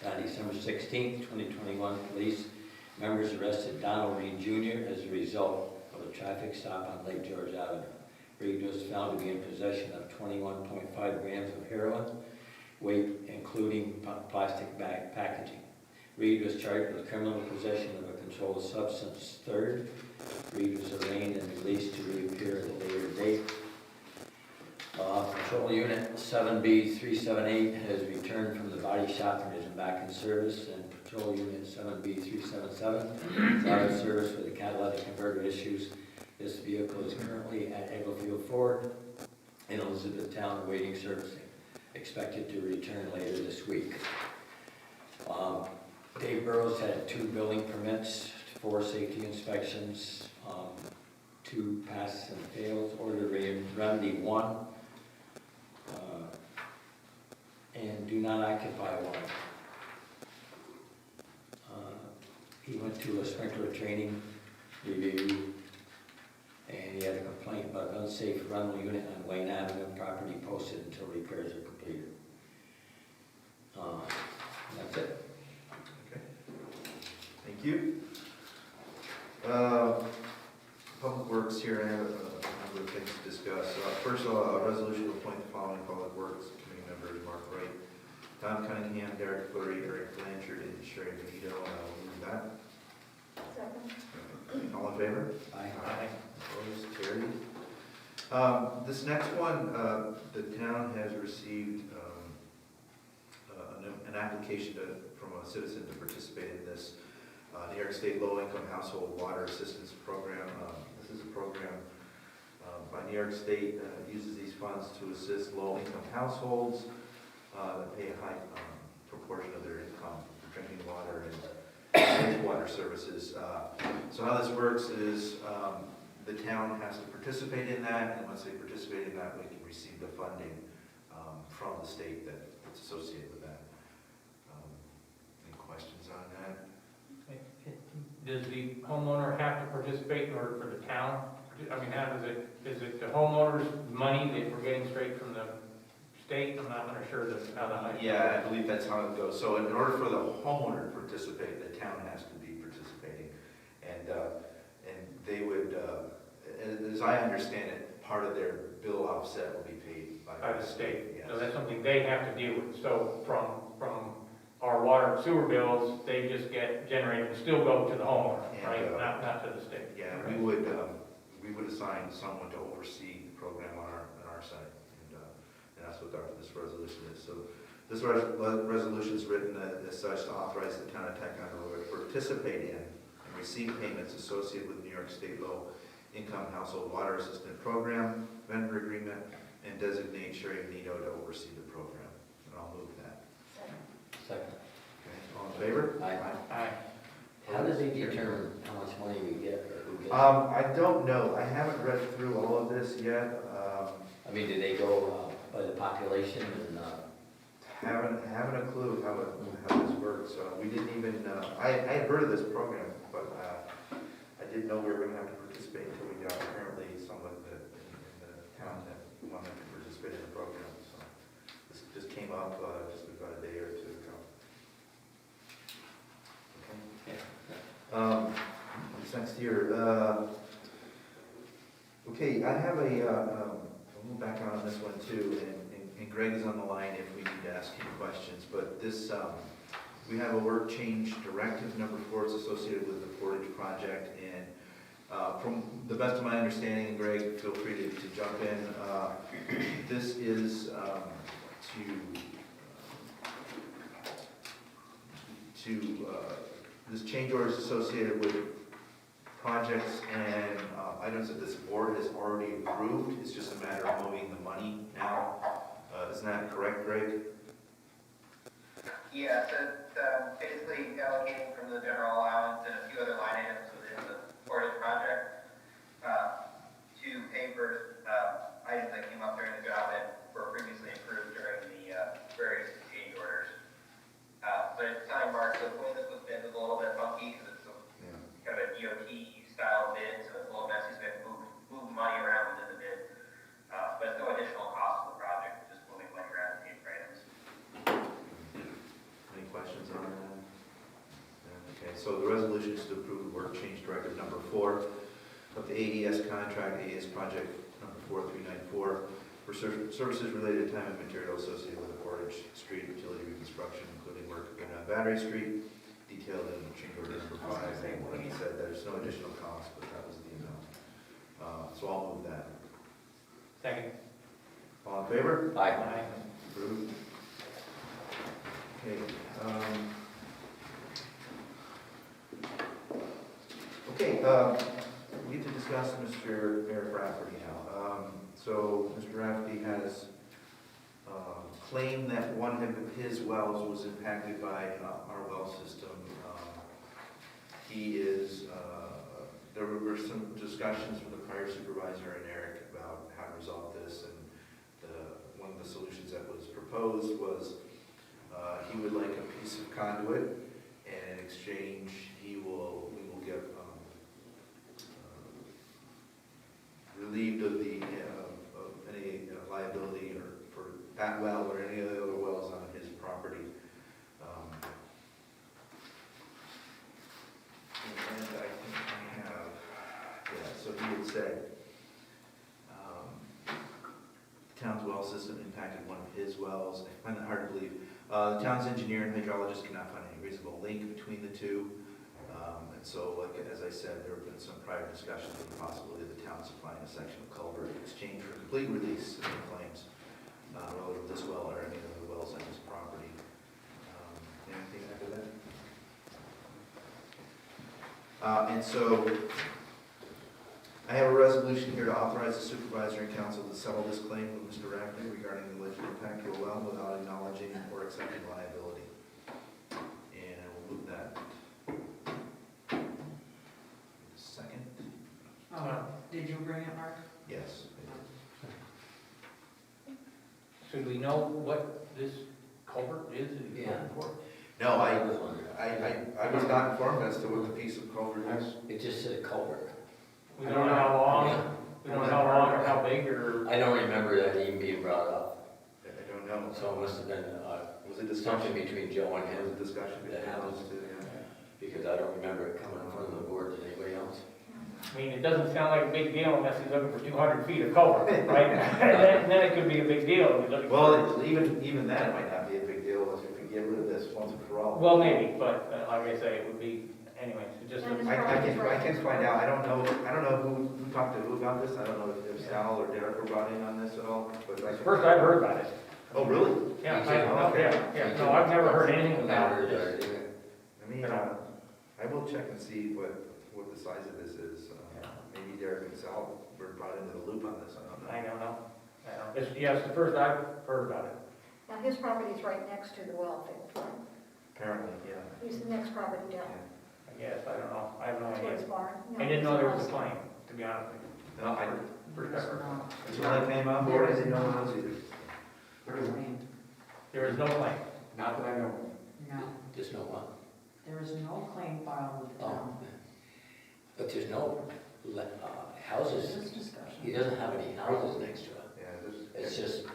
On December 16, 2021, police members arrested Donald Reed Jr. as a result of a traffic stop on Lake George Avenue. Reed was found to be in possession of 21.5 grams of heroin, weight including plastic bag packaging. Reed was charged with criminal possession of a controlled substance, 3rd. Reed was arraigned and released to reappear at a later date. Patrol Unit 7B378 has returned from the body shop and is back in service, and Patrol Unit 7B377 is out of service for the catalytic converter issues. This vehicle is currently at Eaglefield Ford in Elizabethtown awaiting servicing, expected to return later this week. Dave Burrows had 2 building permits, 4 safety inspections, 2 passes and fails, order remedy 1, and do not occupy 1. He went to a sprinkler training review, and he had a complaint about an unsafe rental unit on Wayne Avenue, property posted until repairs are completed. That's it. Okay. Thank you. Public Works here, I have a number of things to discuss. First of all, a resolution to appoint the following Public Works Committee members: Mark Wright, Tom Cunningham, Derek Flurry, Eric Blanchard, and Sherry Benito. I'll move that. Second. All in favor? Aye. Opposed? Carried. This next one, the town has received an application from a citizen to participate in this New York State Low-Income Household Water Assistance Program. This is a program by New York State that uses these funds to assist low-income households that pay a high proportion of their income for drinking water and wastewater services. So how this works is the town has to participate in that, and once they participate in that, we can receive the funding from the state that's associated with that. Any questions on that? Does the homeowner have to participate in order for the town? I mean, how does it, is it the homeowner's money that we're getting straight from the state? I'm not sure how that. Yeah, I believe that's how it goes. So in order for the homeowner to participate, the town has to be participating. And they would, as I understand it, part of their bill offset will be paid by By the state. Yes. So that's something they have to deal with. So from our water and sewer bills, they just get generated and still go to the homeowner, And, right? Not to the state. Yeah, we would assign someone to oversee the program on our side, and that's what this resolution is. So this resolution is written as such to authorize the town of Ticonderoga to participate in and receive payments associated with New York State Low-Income Household Water Assistance Program, vendor agreement, and designate Sherry Benito to oversee the program. And I'll move that. Second. Okay, all in favor? Aye. Aye. How does he determine how much money we get or who gets? I don't know. I haven't read through all of this yet. I mean, do they go by the population and, Haven't a clue how this works. We didn't even, I had heard of this program, but I didn't know we were gonna have to participate until we got apparently someone in the town that wanted to participate in the program. So this just came up just about a day or two ago. Okay. What's next here? Okay, I have I'll move back on this one too, and Greg is on the line if we need to ask him questions, but this, we have a work change directive number 4, it's associated with the Portage project, and from the best of my understanding, and Greg, feel free to jump in, this is this change order is associated with projects and items that this board has already approved. It's just a matter of moving the money now. Isn't that correct, Greg? Yeah, so it's basically allocating from the general allowance and a few other line items within the Portage project to pay for items that came up during the job and were previously approved during the various change orders. But it's time, Mark, so the way this was bid was a little bit funky because it's kind of a DOT style bid, so it's a little messy, so we have to move money around within the bid. But it's no additional cost to the project, we're just moving money around to pay for items. Any questions on that? Okay, so the resolution is to approve the work change directive number 4 of the AES contract, AES project number 4394, for services related to time and material associated with the Portage Street utility reconstruction, including work in Battery Street, detailed in change order number 5. Like he said, there's no additional cost, but that was the amount. So I'll move that. Second. All in favor? Aye. Approved. Okay. We get to discuss Mr. Eric Rafferty now. So Mr. Rafferty has claimed that one of his wells was impacted by our well system. He is, there were some discussions with the prior supervisor and Eric about how to resolve this, and one of the solutions that was proposed was he would like a piece of conduit, and in exchange, we will get relieved of the of any liability or for that well or any of the other wells on his property. And I think I have, so he had said, the town's well system impacted one of his wells. I find that hard to believe. The town's engineer and hydrologist cannot find any reasonable link between the two. And so, like, as I said, there have been some prior discussions of the possibility of the town supplying a section of culvert in exchange for complete release of the claims relative to this well or any of the wells on his property. Anything after that? And so, I have a resolution here to authorize the supervisor and council to settle this claim with Mr. Rafferty regarding the alleged impact to a well without acknowledging or accepting liability. And I will move that. Second? Did you bring it, Mark? Yes. Should we know what this culvert is? Yeah. No, I was not informed as to what the piece of culvert is. It just said a culvert. We don't know how long, we don't know how long or how big or. I don't remember that even being brought up. I don't know. So it must have been Was it something discussion? between Joe and Was him, it discussion between That those happens. two? Yeah. because I don't remember it coming in front of the board. Did anybody else? I mean, it doesn't sound like a big deal unless he's looking for 200 feet of culvert, right? And then it could be a big deal. If he's looking for- Well, even that, it might not be a big deal if we get rid of this once and for all. Well, maybe, but like I say, it would be, anyways, it just. And I can find out. I don't know who talked to who about this. I don't know if Sal or Derek were brought in on this at all, but I can. First I've heard about it. Oh, really? Yeah, Me too. yeah, no, I've never heard anything about Never it. heard either. I mean, I will check and see what the size of this is. Maybe Derek and Sal were brought into the loop on this. I don't know. I don't know. It's the first I've heard about it. Now, his property is right next to the well field. Apparently, yeah. He's the next property down. I guess, I don't know. I have no That's where his idea. barn. I didn't know there was a claim, to be honest with you. No, I First I've heard. when I came on board, I didn't know what it was either. There is none. There is no claim. Not that I know of. No, Just no one. there is no claim filed with the Oh, town. but there's no houses. This discussion. He doesn't have any houses next to it. Yeah, It's just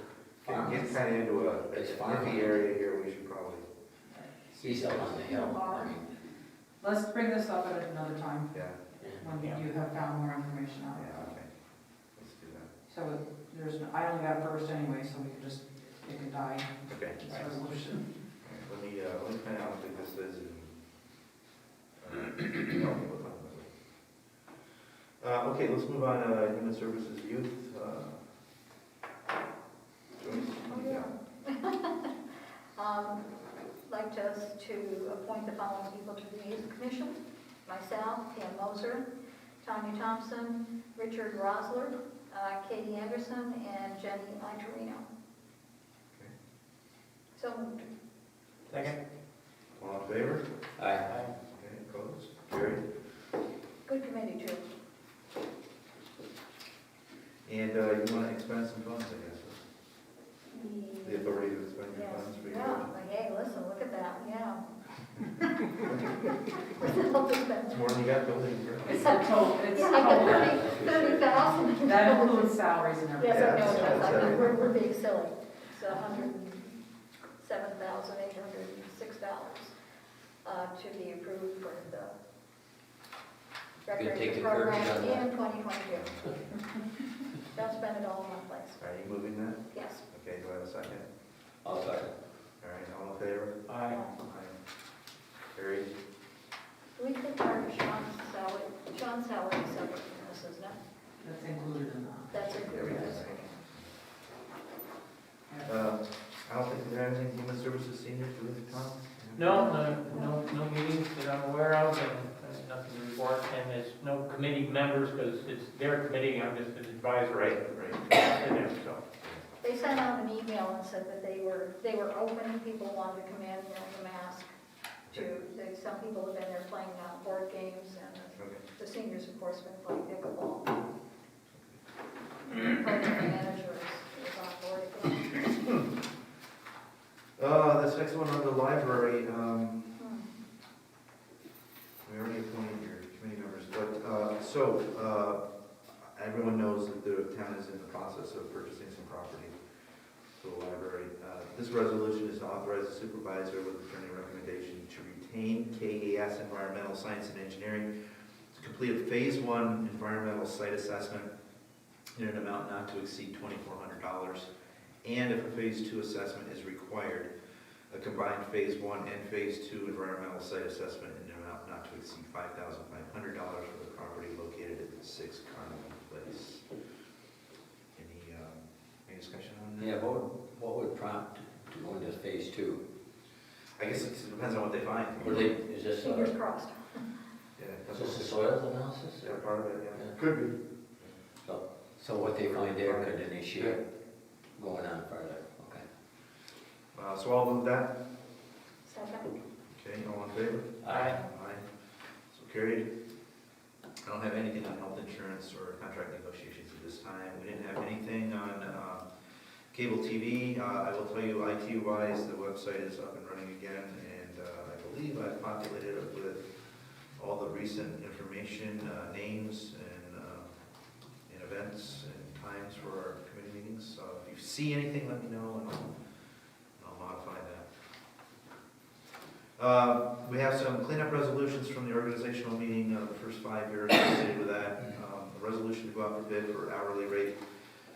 getting farms. kind of into a It's farm. iffy area here. We should probably. He's up on the hill. I mean, Let's bring this up at another time, Yeah. when you have found more information out. Yeah. Okay. Let's do that. So I only got first anyway, so we can just, it can die. Okay. It's a resolution. Let me find out how big this is. Okay, let's move on to Human Services Youth. Joyce? Oh, yeah. Like us to appoint the following people to the Youth Commission. Myself, Pam Moser, Tanya Thompson, Richard Rosler, Katie Anderson, and Jenny Itorino. Okay. So moved. Second? All in favor? Aye. Okay, opposed? Carried. Good committee, too. And you want to expend some funds, I guess? The authority to expend your Yes, funds for your yeah, budget? hey, listen, look at that, yeah. Help us spend. It's more than you got building for. It's the total, it's Yeah, I got total. 30,000. That includes salaries and everything. Yes, I know, Yeah, it does. I it's, mean, we're being silly. It's $107,806 to be approved for the You take recreation the program curtain on that. in 2022. Don't spend it all in one place. Are you moving that? Yes. Okay, do I have a second? I'll second. All right, all in favor? Aye. Aye. Carried. Do we think our Sean's salary is separate from this, isn't it? That's included in that. That's included. Yes. I don't think we have anything, human services seniors, do we, Tom? No meetings that I'm aware of, and nothing to report, and there's no committee members, because it's their committee, I'm just an advisor, Right, right? right. So, They sent out an email and said that they were open, people wanted to come in, wearing a mask. Some people have been there playing board games, and Okay. the seniors, of course, have been playing pickleball. The program manager is on board again. This next one on the library, we already appointed your committee members, but, everyone knows that the town is in the process of purchasing some property for the library. This resolution is to authorize the supervisor with attorney recommendation to retain KAS Environmental Science and Engineering to complete a Phase 1 environmental site assessment in an amount not to exceed $2,400, and if a Phase 2 assessment is required, a combined Phase 1 and Phase 2 environmental site assessment in an amount not to exceed $5,500 for the property located at 6 Carnegie Place. Any discussion on that? Yeah, what would prompt to go into phase 2? I guess it depends on what they find. Is this, Fingers crossed. Yeah, is this a soils analysis? yeah, part of it, yeah. Could be. So what they find there could initiate going on further, okay. So I'll move that. Second. Okay, all in favor? Aye. Aye. So carried. I don't have anything on health insurance or contract negotiations at this time. We didn't have anything on cable TV. I will tell you, IT-wise, the website is up and running again, and I believe I've populated it with all the recent information, names, and events and times for our committee meetings. So if you see anything, let me know, and I'll modify that. We have some cleanup resolutions from the organizational meeting, the first 5 years associated with that. A resolution to go out for bid for hourly rate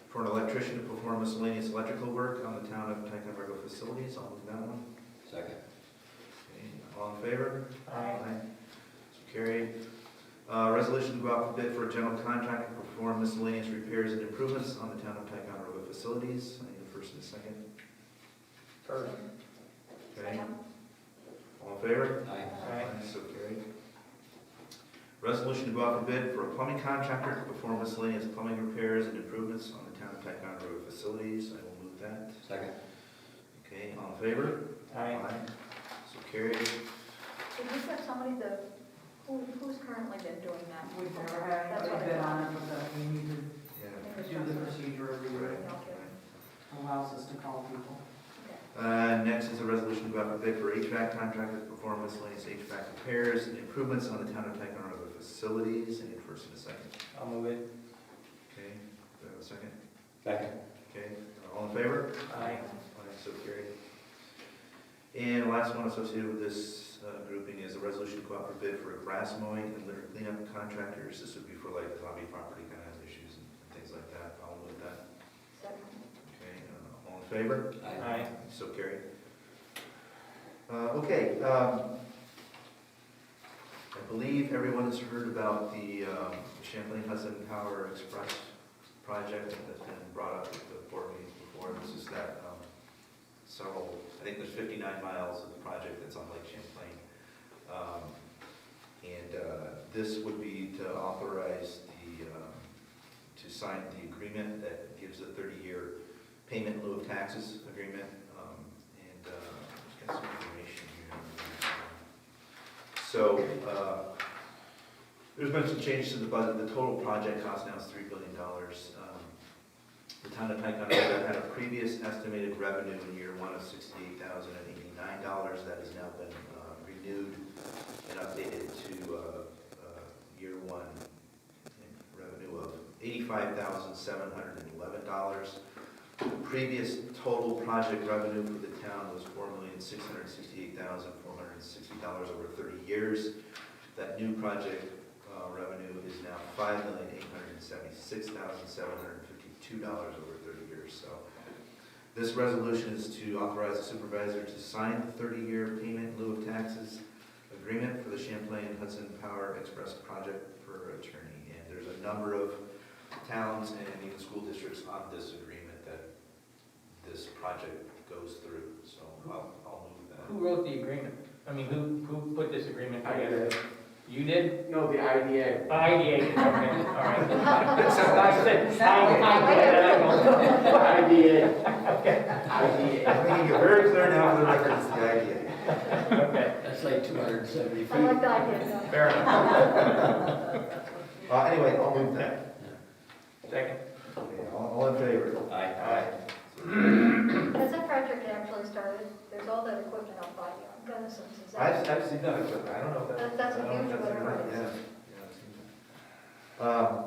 for an electrician to perform miscellaneous electrical work on the town of Ticonderoga facilities. I'll move that one. Second. Okay, all in favor? Aye. So carried. Resolution to go out for bid for a general contractor to perform miscellaneous repairs and improvements on the town of Ticonderoga facilities. I need a first and a second. First. Okay, all in favor? Aye. So carried. Resolution to go out for bid for a plumbing contractor to perform miscellaneous plumbing repairs and improvements on the town of Ticonderoga facilities. I will move that. Second. Okay, all in favor? Aye. So carried. Did you have somebody who's currently been doing that? We've never had That's what anybody bid I on thought. it, but we need to Yeah. do the procedure every year. Okay. Allows us to call people. Next is a resolution to go out for bid for HVAC contractor to perform miscellaneous HVAC repairs and improvements on the town of Ticonderoga facilities. I need a first and a second. I'll move it. Okay, do I have a second? Second. Okay, all in favor? Aye. Aye, so carried. And the last one associated with this grouping is a resolution to go out for bid for a grass mowing and litter cleanup contractors. This would be for like hobby property kind of issues and things like that. I'll move that. Second. Okay, all in favor? Aye. So carried. Okay, I believe everyone has heard about the Champlain Hudson Power Express project that's been brought up at the board meetings before. This is that I think there's 59 miles of the project that's on Lake Champlain. And this would be to authorize sign the agreement that gives a 30-year payment in lieu of taxes agreement. Just got some information here. So, there's been some changes to the budget. The total project cost now is $3 billion. The town of Ticonderoga had a previous estimated revenue in year one of $68,089. That has now been renewed and updated to year one revenue of $85,711. The previous total project revenue for the town was $4,668,460 over 30 years. That new project revenue is now $5,876,752 over 30 years. So this resolution is to authorize the supervisor to sign the 30-year payment in lieu of taxes agreement for the Champlain Hudson Power Express project per attorney. And there's a number of towns and even school districts on this agreement that this project goes through. So I'll move that. Who wrote the agreement? I mean, who put this agreement I together? did. You did? No, the IDA. IDA, okay, all right. IDA. I'm making it very clear now for the record, it's the idea. Okay, That's like 270 feet. I like the idea, though. fair enough. Anyway, I'll move that. Second. Okay, all in favor? Aye. Has that project actually started? There's all that equipment out by Gunnison, is that? I've seen that equipment. I don't know if That's a I don't know if huge that's one, right. right? Yeah, I've seen that.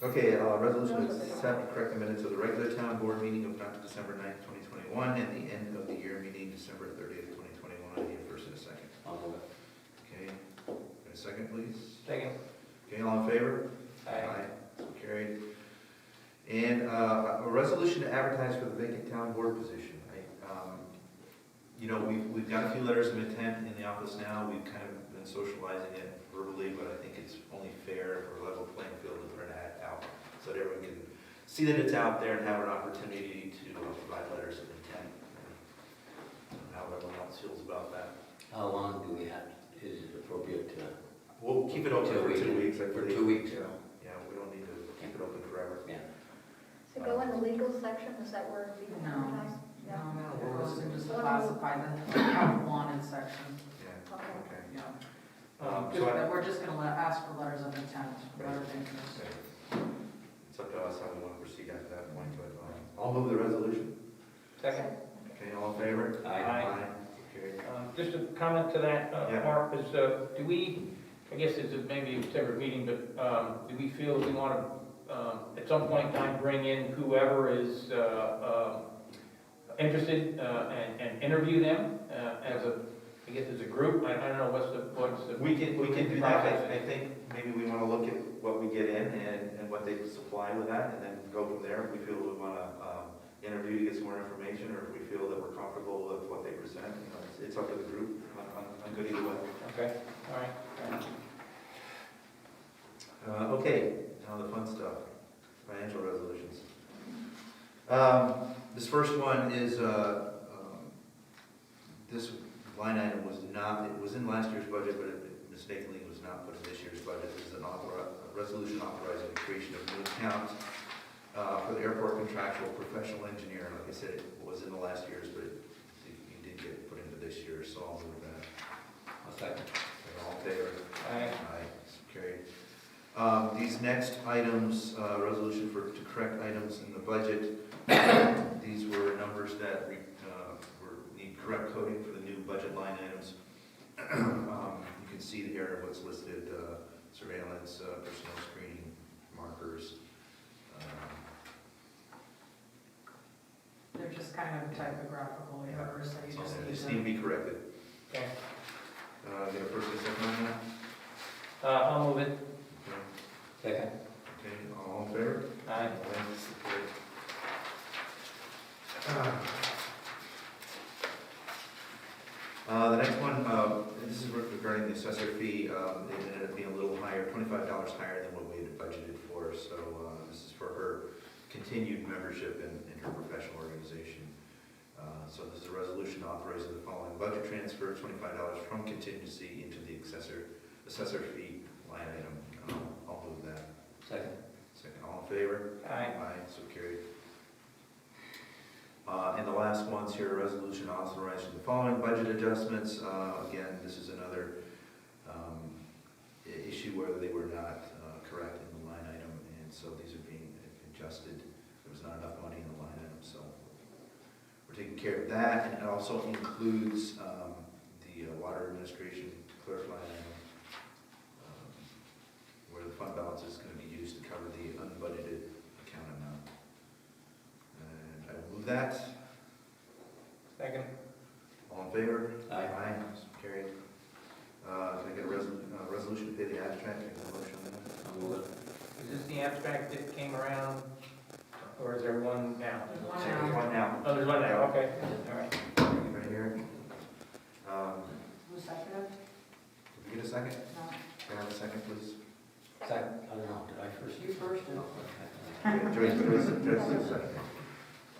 Okay, resolution to accept and correct the minutes of the regular town board meeting of December 9th, 2021, and the end of the year meeting, December 30th, 2021. I need a first and a second. I'll move it. Okay, a second, please. Second. Okay, all in favor? Aye. So carried. And a resolution to advertise for the vacant town board position. You know, we've got a few letters of intent in the office now. We've kind of been socializing it verbally, but I think it's only fair for a level playing field to print it out so that everyone can see that it's out there and have an opportunity to provide letters of intent. How everyone else feels about that. How long do we have, is it appropriate to? We'll keep it open for 2 weeks. I For believe. 2 weeks, Yeah, we don't need to keep it open forever. yeah. Does it go in the legal section? Is that where it'd be No. advertised? No, it goes into the classified, the wanted section. Yeah, Okay. okay. Yeah. So We're just gonna ask for letters of intent, letter of interest. It's up to us how we want to proceed after that point, but I'll move the resolution. Second. Okay, all in favor? Aye. Okay. Just a comment to that, Yeah. Mark, is, do we, I guess it's maybe a separate meeting, but do we feel we want to, at some point in time, bring in whoever is interested and interview them as a, I guess as a group? I don't know, what's the. We can do that. I think maybe we want to look at what we get in and what they supply with that, and then go from there. If we feel we want to interview to get some more information, or if we feel that we're comfortable with what they present, you know, it's up to the group. I'm good either way. Okay, all right. Okay, now the fun stuff, financial resolutions. This first one is, this line item was not, it was in last year's budget, but it mistakenly was not put in this year's budget. This is a resolution authorizing the creation of a new account for the airport contractual professional engineer. Like I said, it was in the last year's, but you did get put into this year, so I'll move that. I'll second. All in favor? Aye. Aye, so carried. These next items, resolution to correct items in the budget, these were numbers that need correct coding for the new budget line items. You can see here what's listed, surveillance, personnel screening, markers. They're just kind of typographical errors that you So just they need just need to to. be corrected. Okay. Get a first and second on that? I'll move it. Okay. Second. Okay, all in favor? Aye. The next one, this is regarding the assessor fee. It ended up being a little higher, $25 higher than what we had budgeted for. So this is for her continued membership in her professional organization. So this is a resolution authorizing the following budget transfer, $25 from contingency into the assessor fee line item. I'll move that. Second. Second, all in favor? Aye. Aye, so carried. And the last one's here, a resolution authorizing the following budget adjustments. Again, this is another issue where they were not correct in the line item, and so these are being adjusted. There was not enough money in the line item, so we're taking care of that. And it also includes the water administration clerk line item, where the fund balance is going to be used to cover the unbudgeted account amount. And I will move that. Second. All in favor? Aye. Aye, so carried. Can I get a resolution to pay the abstract? Make a motion on that? I'll move it. Is this the abstract that came around, or is there one now? One There's now. one now. Oh, there's one now, okay, all right. Right here. Who seconded? Did we get a second? No. Can I have a second, please? Second, I don't know, did I first? You first. Yeah, Joyce, second.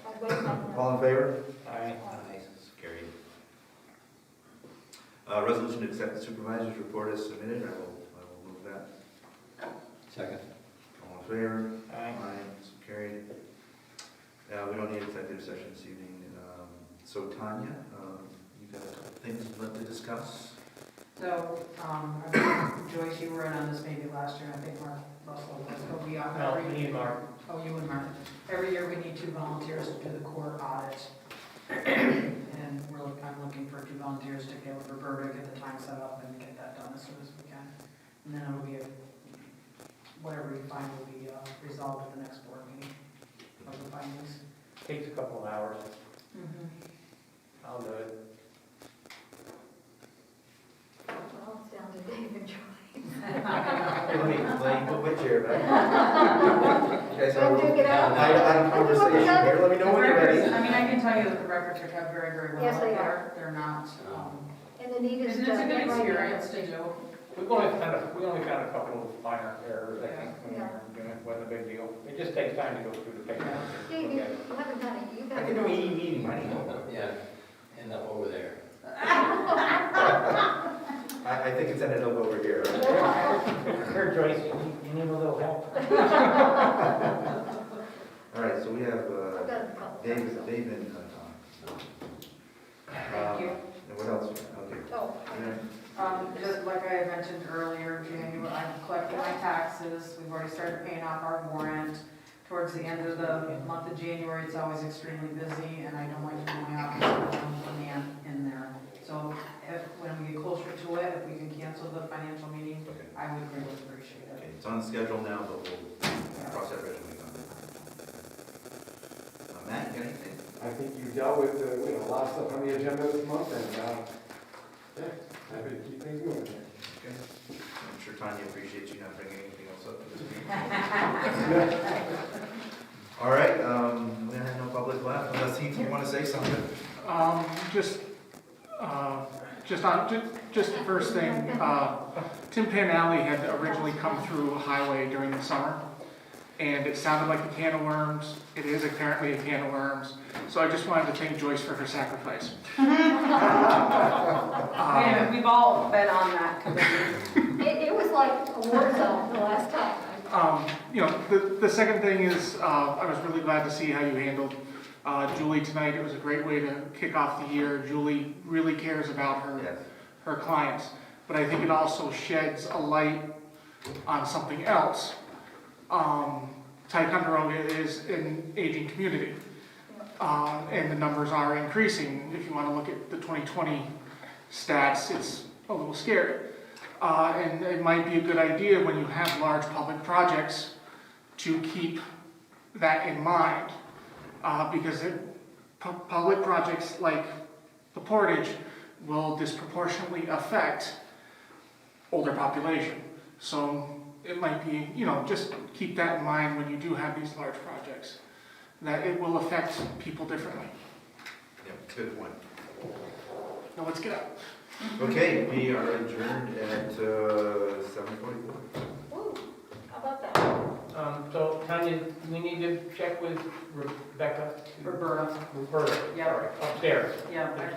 I'd wait on All in favor? Aye. Aye, so carried. Resolution to accept the supervisor's report as submitted. I will move that. Second. All in favor? Aye. So carried. We don't need executive session this evening. So Tanya, you got a couple things you'd like to discuss? So, Joyce, you were in on this maybe last year, I think Mark Russell was, but we are. No, we need Mark. Oh, you and Mark. Every year we need 2 volunteers to do the court audit. And I'm looking for 2 volunteers to get with Roberta, get the time set up and get that done as soon as we can. And then it'll be, whatever you find will be resolved at the next board meeting of the findings. Takes a couple of hours. I'll do it. Well, it's down to Dave and Joyce. Put my chair back. You guys have Don't take it out. a conversation here. Let me know when you're ready. I mean, I can tell you that the records are kept very, very well. Yes, they up are. there. They're not, And the neatest. it's a good handwriting experience ever. to do. We only found a couple of minor errors, I think, when we were doing it, wasn't a big deal. It just takes time to go through the paper. Dave, you haven't done it, you've I got can do it. an meeting, money. Yeah, end up over there. I think it's ended up over here. Here, Joyce, you need a little help? All right, so we have I've got a couple. Dave and Tom. Thank you. And what else? Okay. Oh, Just like I had mentioned earlier, January, I'm collecting my taxes, we've already started paying off our warrant. Towards the end of the month of January, it's always extremely busy, and I don't like to do my office in there. So when we get closer to it, if we can cancel the financial meeting, Okay. I would really appreciate it. Okay, it's on the schedule now, but we'll cross that bridge when we come. Matt, you got anything? I think you dealt with, a lot of stuff on the agenda this month, and, yeah, happy to keep things moving. Okay. I'm sure Tanya appreciates you not bringing anything else up for this meeting. All right, we have no public left, unless Heath, you want to say something? Just the first thing, Tim Pan Alley had originally come through highway during the summer, and it sounded like a can of worms. It is apparently a can of worms. So I just wanted to thank Joyce for her sacrifice. We've all been on that committee. it was like a war zone the last time. The second thing is, I was really glad to see how you handled Julie tonight. It was a great way to kick off the year. Julie really cares about her clients, but I think it also sheds a light on something else. Ticonderoga is an aging community, and the numbers are increasing. If you want to look at the 2020 stats, it's a little scary. And it might be a good idea when you have large public projects to keep that in mind, because public projects like the Portage will disproportionately affect older population. So it might be, just keep that in mind when you do have these large projects, that it will affect people differently. Yeah, good point. Now let's get up. Okay, we are adjourned at 7:44. Ooh, how about that? So Tanya, we need to check with Rebecca. Roberta. Roberta, Yep. sorry, upstairs. Yeah, I think